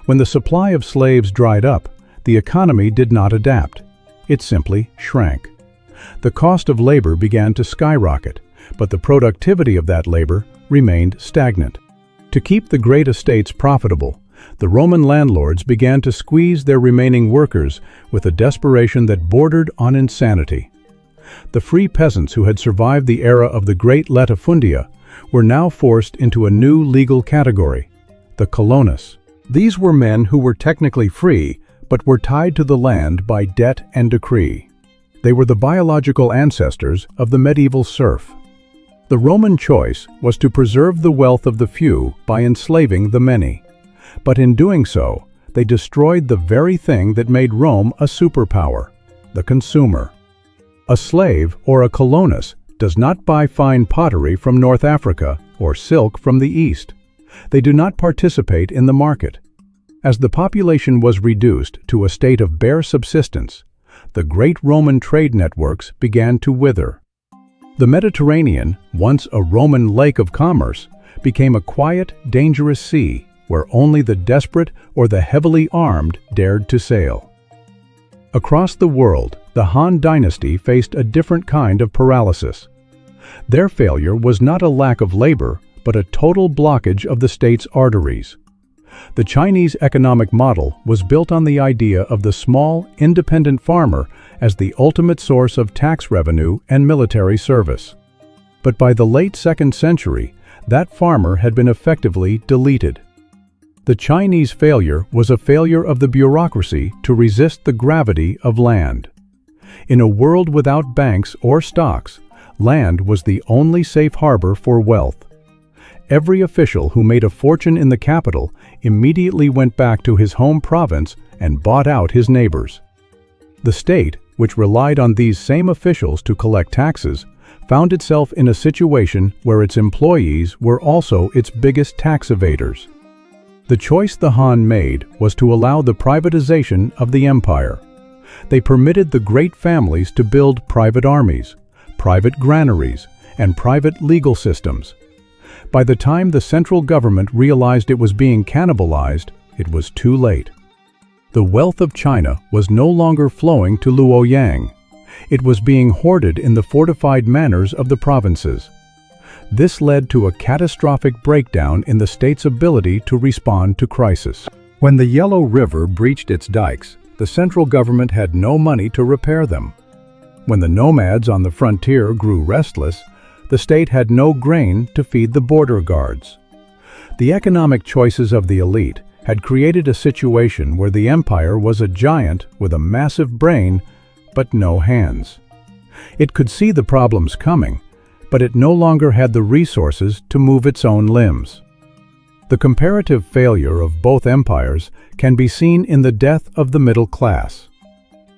When the supply of slaves dried up, the economy did not adapt. It simply shrank. The cost of labor began to skyrocket, but the productivity of that labor remained stagnant. To keep the great estates profitable, the Roman landlords began to squeeze their remaining workers with a desperation that bordered on insanity. The free peasants who had survived the era of the great latifundia were now forced into a new legal category, the colonus. These were men who were technically free, but were tied to the land by debt and decree. They were the biological ancestors of the medieval serf. The Roman choice was to preserve the wealth of the few by enslaving the many. But in doing so, they destroyed the very thing that made Rome a superpower, the consumer. A slave or a colonus does not buy fine pottery from North Africa or silk from the East. They do not participate in the market. As the population was reduced to a state of bare subsistence, the great Roman trade networks began to wither. The Mediterranean, once a Roman lake of commerce, became a quiet, dangerous sea where only the desperate or the heavily armed dared to sail. Across the world, the Han Dynasty faced a different kind of paralysis. Their failure was not a lack of labor, but a total blockage of the state's arteries. The Chinese economic model was built on the idea of the small, independent farmer as the ultimate source of tax revenue and military service. But by the late 2nd century, that farmer had been effectively deleted. The Chinese failure was a failure of the bureaucracy to resist the gravity of land. In a world without banks or stocks, land was the only safe harbor for wealth. Every official who made a fortune in the capital immediately went back to his home province and bought out his neighbors. The state, which relied on these same officials to collect taxes, found itself in a situation where its employees were also its biggest tax evaders. The choice the Han made was to allow the privatization of the empire. They permitted the great families to build private armies, private granaries, and private legal systems. By the time the central government realized it was being cannibalized, it was too late. The wealth of China was no longer flowing to Luoyang. It was being hoarded in the fortified manors of the provinces. This led to a catastrophic breakdown in the state's ability to respond to crisis. When the Yellow River breached its dikes, the central government had no money to repair them. When the nomads on the frontier grew restless, the state had no grain to feed the border guards. The economic choices of the elite had created a situation where the empire was a giant with a massive brain, but no hands. It could see the problems coming, but it no longer had the resources to move its own limbs. The comparative failure of both empires can be seen in the death of the middle class.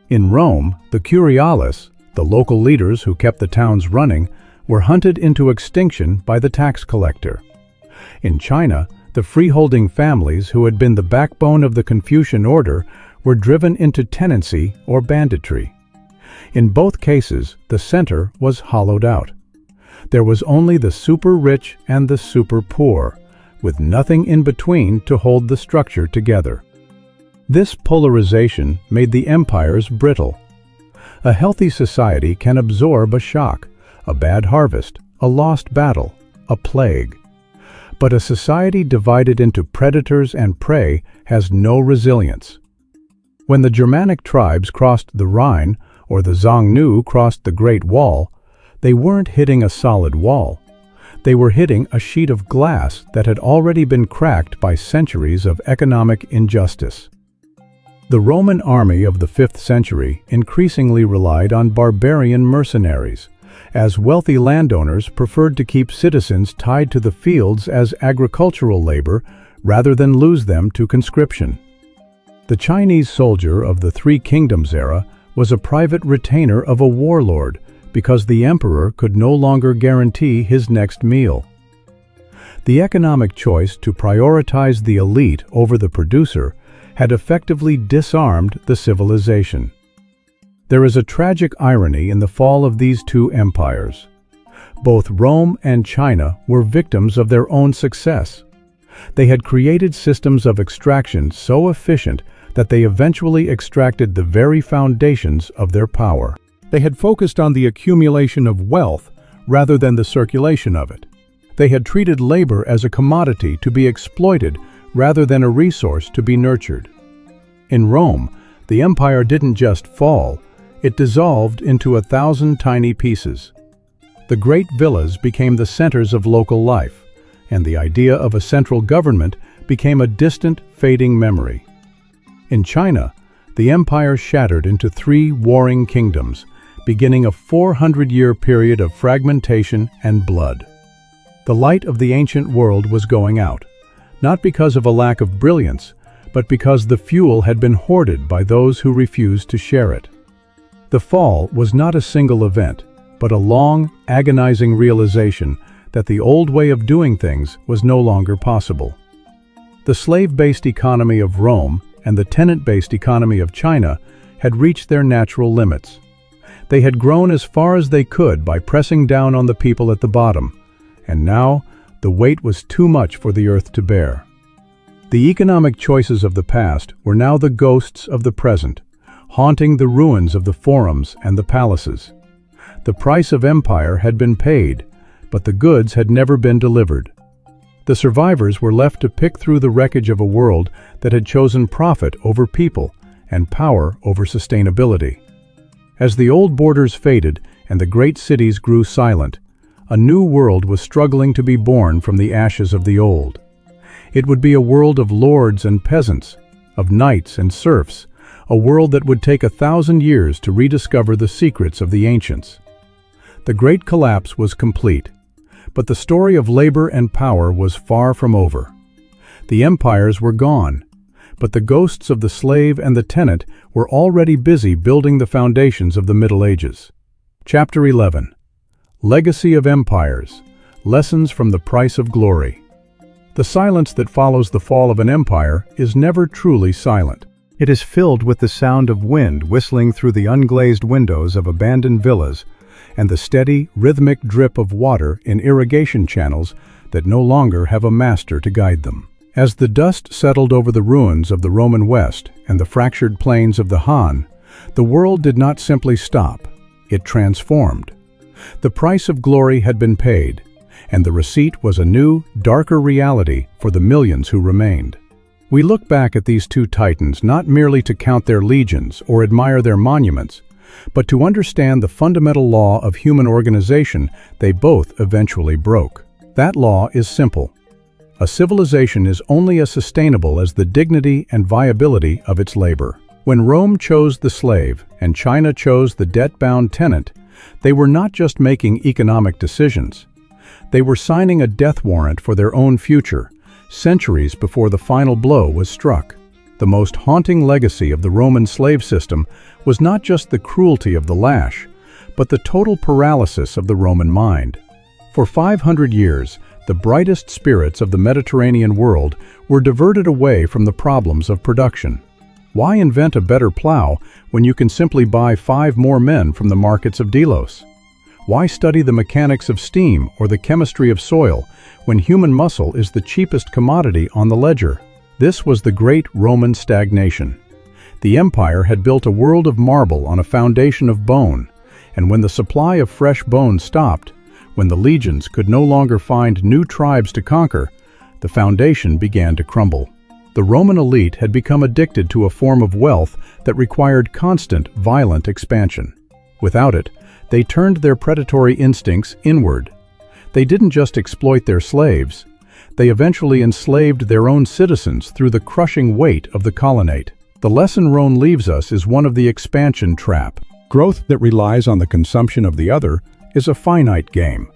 In Rome, the curiales, the local leaders who kept the towns running, were hunted into extinction by the tax collector. In China, the freeholding families who had been the backbone of the Confucian order were driven into tenancy or banditry. In both cases, the center was hollowed out. There was only the super rich and the super poor, with nothing in between to hold the structure together. This polarization made the empires brittle. A healthy society can absorb a shock, a bad harvest, a lost battle, a plague. But a society divided into predators and prey has no resilience. When the Germanic tribes crossed the Rhine or the Xiongnu crossed the Great Wall, they weren't hitting a solid wall. They were hitting a sheet of glass that had already been cracked by centuries of economic injustice. The Roman army of the 5th century increasingly relied on barbarian mercenaries, as wealthy landowners preferred to keep citizens tied to the fields as agricultural labor rather than lose them to conscription. The Chinese soldier of the Three Kingdoms era was a private retainer of a warlord because the emperor could no longer guarantee his next meal. The economic choice to prioritize the elite over the producer had effectively disarmed the civilization. There is a tragic irony in the fall of these two empires. Both Rome and China were victims of their own success. They had created systems of extraction so efficient that they eventually extracted the very foundations of their power. They had focused on the accumulation of wealth rather than the circulation of it. They had treated labor as a commodity to be exploited rather than a resource to be nurtured. In Rome, the empire didn't just fall, it dissolved into 1,000 tiny pieces. The great villas became the centers of local life, and the idea of a central government became a distant, fading memory. In China, the empire shattered into 3 warring kingdoms, beginning a 400-year period of fragmentation and blood. The light of the ancient world was going out, not because of a lack of brilliance, but because the fuel had been hoarded by those who refused to share it. The fall was not a single event, but a long, agonizing realization that the old way of doing things was no longer possible. The slave-based economy of Rome and the tenant-based economy of China had reached their natural limits. They had grown as far as they could by pressing down on the people at the bottom, and now the weight was too much for the earth to bear. The economic choices of the past were now the ghosts of the present, haunting the ruins of the forums and the palaces. The price of empire had been paid, but the goods had never been delivered. The survivors were left to pick through the wreckage of a world that had chosen profit over people and power over sustainability. As the old borders faded and the great cities grew silent, a new world was struggling to be born from the ashes of the old. It would be a world of lords and peasants, of knights and serfs, a world that would take 1,000 years to rediscover the secrets of the ancients. The Great Collapse was complete, but the story of labor and power was far from over. The empires were gone, but the ghosts of the slave and the tenant were already busy building the foundations of the Middle Ages. Chapter 11. Legacy of Empires. Lessons from the Price of Glory. The silence that follows the fall of an empire is never truly silent. It is filled with the sound of wind whistling through the unglazed windows of abandoned villas and the steady, rhythmic drip of water in irrigation channels that no longer have a master to guide them. As the dust settled over the ruins of the Roman West and the fractured plains of the Han, the world did not simply stop, it transformed. The price of glory had been paid, and the receipt was a new, darker reality for the millions who remained. We look back at these two titans not merely to count their legions or admire their monuments, but to understand the fundamental law of human organization they both eventually broke. That law is simple. A civilization is only as sustainable as the dignity and viability of its labor. When Rome chose the slave and China chose the debt-bound tenant, They were not just making economic decisions. They were signing a death warrant for their own future, centuries before the final blow was struck. The most haunting legacy of the Roman slave system was not just the cruelty of the lash, but the total paralysis of the Roman mind. For 500 years, the brightest spirits of the Mediterranean world were diverted away from the problems of production. Why invent a better plow when you can simply buy 5 more men from the markets of Delos? Why study the mechanics of steam or the chemistry of soil when human muscle is the cheapest commodity on the ledger? This was the great Roman stagnation. The empire had built a world of marble on a foundation of bone, and when the supply of fresh bone stopped, when the legions could no longer find new tribes to conquer, the foundation began to crumble. The Roman elite had become addicted to a form of wealth that required constant, violent expansion. Without it, they turned their predatory instincts inward. They didn't just exploit their slaves. They eventually enslaved their own citizens through the crushing weight of the colonate. The lesson Rome leaves us is one of the expansion trap. Growth that relies on the consumption of the other is a finite game.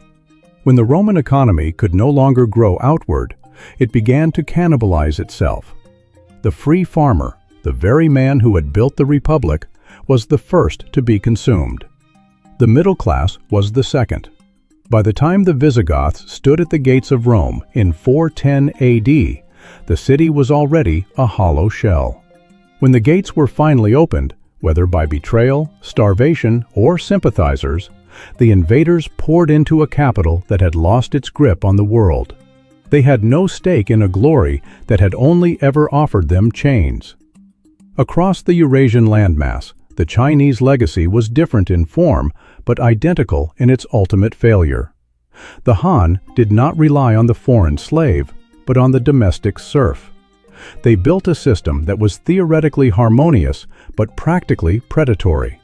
When the Roman economy could no longer grow outward, it began to cannibalize itself. The free farmer, the very man who had built the Republic, was the first to be consumed. The middle class was the second. By the time the Visigoths stood at the gates of Rome in 410 AD, the city was already a hollow shell. When the gates were finally opened, whether by betrayal, starvation, or sympathizers, the invaders poured into a capital that had lost its grip on the world. They had no stake in a glory that had only ever offered them chains. Across the Eurasian landmass, the Chinese legacy was different in form, but identical in its ultimate failure. The Han did not rely on the foreign slave, but on the domestic serf. They built a system that was theoretically harmonious, but practically predatory.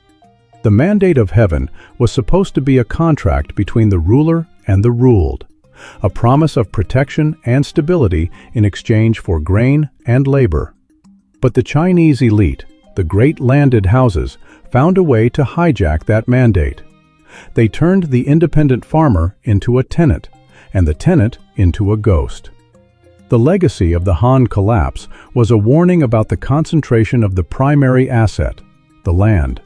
The mandate of heaven was supposed to be a contract between the ruler and the ruled, a promise of protection and stability in exchange for grain and labor. But the Chinese elite, the great landed houses, found a way to hijack that mandate. They turned the independent farmer into a tenant, and the tenant into a ghost. The legacy of the Han collapse was a warning about the concentration of the primary asset, the land.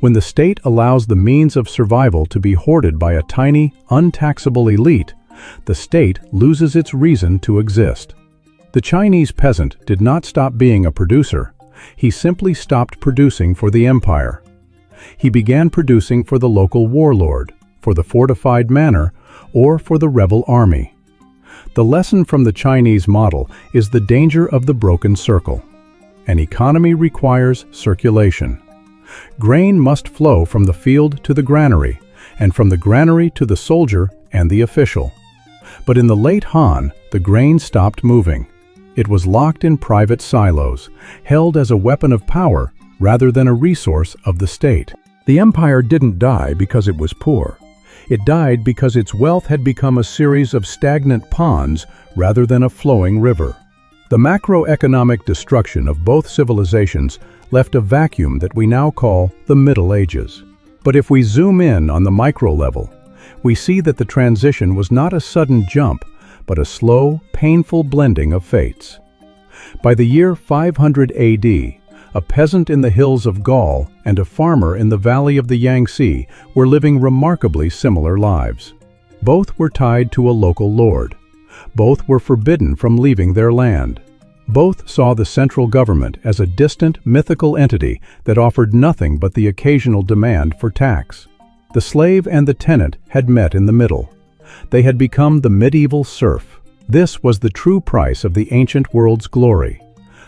When the state allows the means of survival to be hoarded by a tiny, untaxable elite, the state loses its reason to exist. The Chinese peasant did not stop being a producer. He simply stopped producing for the empire. He began producing for the local warlord, for the fortified manor, or for the rebel army. The lesson from the Chinese model is the danger of the broken circle. An economy requires circulation. Grain must flow from the field to the granary, and from the granary to the soldier and the official. But in the late Han, the grain stopped moving. It was locked in private silos, held as a weapon of power rather than a resource of the state. The empire didn't die because it was poor. It died because its wealth had become a series of stagnant ponds rather than a flowing river. The macroeconomic destruction of both civilizations left a vacuum that we now call the Middle Ages. But if we zoom in on the micro level, we see that the transition was not a sudden jump, but a slow, painful blending of fates. By the year 500 AD, a peasant in the hills of Gaul and a farmer in the valley of the Yangtze were living remarkably similar lives. Both were tied to a local lord. Both were forbidden from leaving their land. Both saw the central government as a distant, mythical entity that offered nothing but the occasional demand for tax. The slave and the tenant had met in the middle. They had become the medieval serf. This was the true price of the ancient world's glory.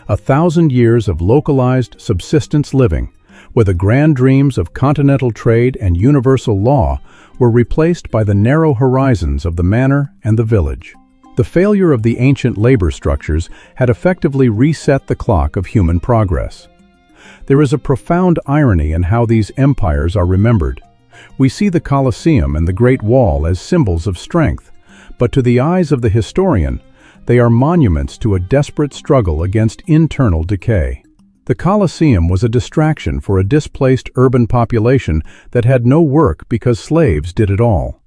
1,000 years of localized subsistence living, where the grand dreams of continental trade and universal law were replaced by the narrow horizons of the manor and the village. The failure of the ancient labor structures had effectively reset the clock of human progress. There is a profound irony in how these empires are remembered. We see the Colosseum and the Great Wall as symbols of strength, but to the eyes of the historian, they are monuments to a desperate struggle against internal decay. The Colosseum was a distraction for a displaced urban population that had no work because slaves did it all.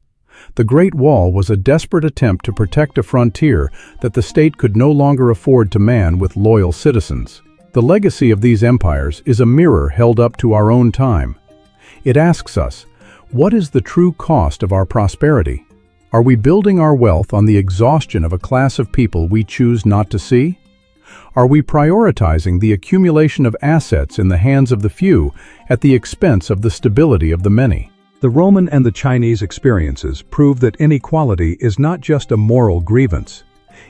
The Great Wall was a desperate attempt to protect a frontier that the state could no longer afford to man with loyal citizens. The legacy of these empires is a mirror held up to our own time. It asks us, what is the true cost of our prosperity? Are we building our wealth on the exhaustion of a class of people we choose not to see? Are we prioritizing the accumulation of assets in the hands of the few at the expense of the stability of the many? The Roman and the Chinese experiences prove that inequality is not just a moral grievance.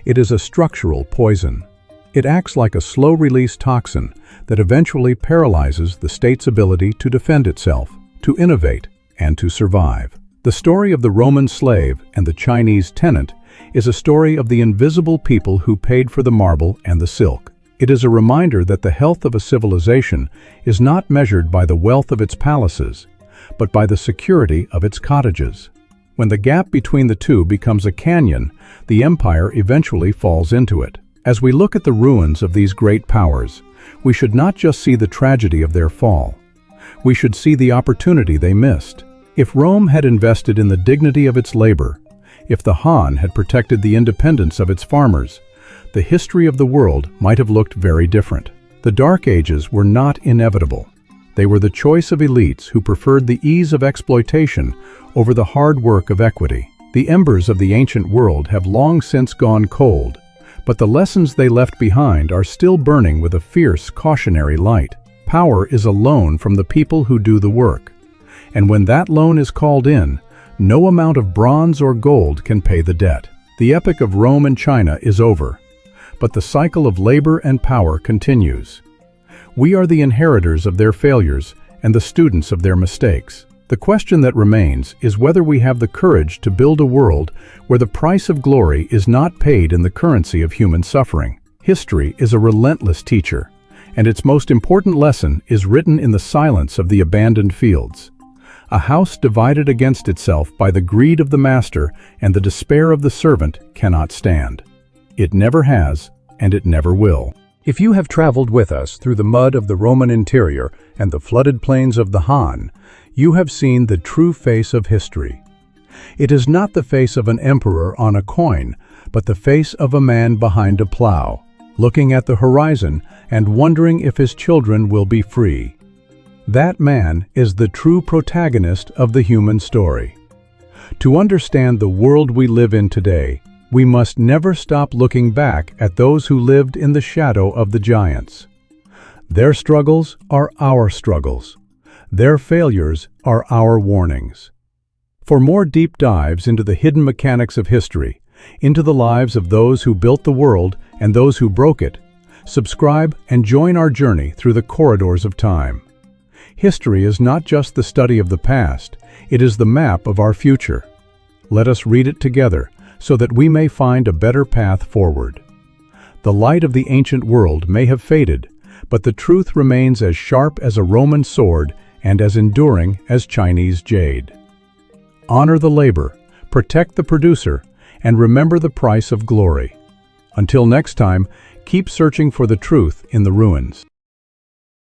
It is a structural poison. It acts like a slow-release toxin that eventually paralyzes the state's ability to defend itself, to innovate, and to survive. The story of the Roman slave and the Chinese tenant is a story of the invisible people who paid for the marble and the silk. It is a reminder that the health of a civilization is not measured by the wealth of its palaces, but by the security of its cottages. When the gap between the two becomes a canyon, the empire eventually falls into it. As we look at the ruins of these great powers, we should not just see the tragedy of their fall. We should see the opportunity they missed. If Rome had invested in the dignity of its labor, if the Han had protected the independence of its farmers, the history of the world might have looked very different. The Dark Ages were not inevitable. They were the choice of elites who preferred the ease of exploitation over the hard work of equity. The embers of the ancient world have long since gone cold, but the lessons they left behind are still burning with a fierce, cautionary light. Power is a loan from the people who do the work. And when that loan is called in, no amount of bronze or gold can pay the debt. The epic of Rome and China is over, but the cycle of labor and power continues. We are the inheritors of their failures and the students of their mistakes. The question that remains is whether we have the courage to build a world where the price of glory is not paid in the currency of human suffering. History is a relentless teacher, and its most important lesson is written in the silence of the abandoned fields. A house divided against itself by the greed of the master and the despair of the servant cannot stand. It never has, and it never will. If you have traveled with us through the mud of the Roman interior and the flooded plains of the Han, you have seen the true face of history. It is not the face of an emperor on a coin, but the face of a man behind a plow, looking at the horizon and wondering if his children will be free. That man is the true protagonist of the human story. To understand the world we live in today, we must never stop looking back at those who lived in the shadow of the giants. Their struggles are our struggles. Their failures are our warnings. For more deep dives into the hidden mechanics of history, into the lives of those who built the world and those who broke it, subscribe and join our journey through the corridors of time. History is not just the study of the past, it is the map of our future. Let us read it together so that we may find a better path forward. The light of the ancient world may have faded, but the truth remains as sharp as a Roman sword and as enduring as Chinese jade. Honor the labor, protect the producer, and remember the price of glory. Until next time, keep searching for the truth in the ruins.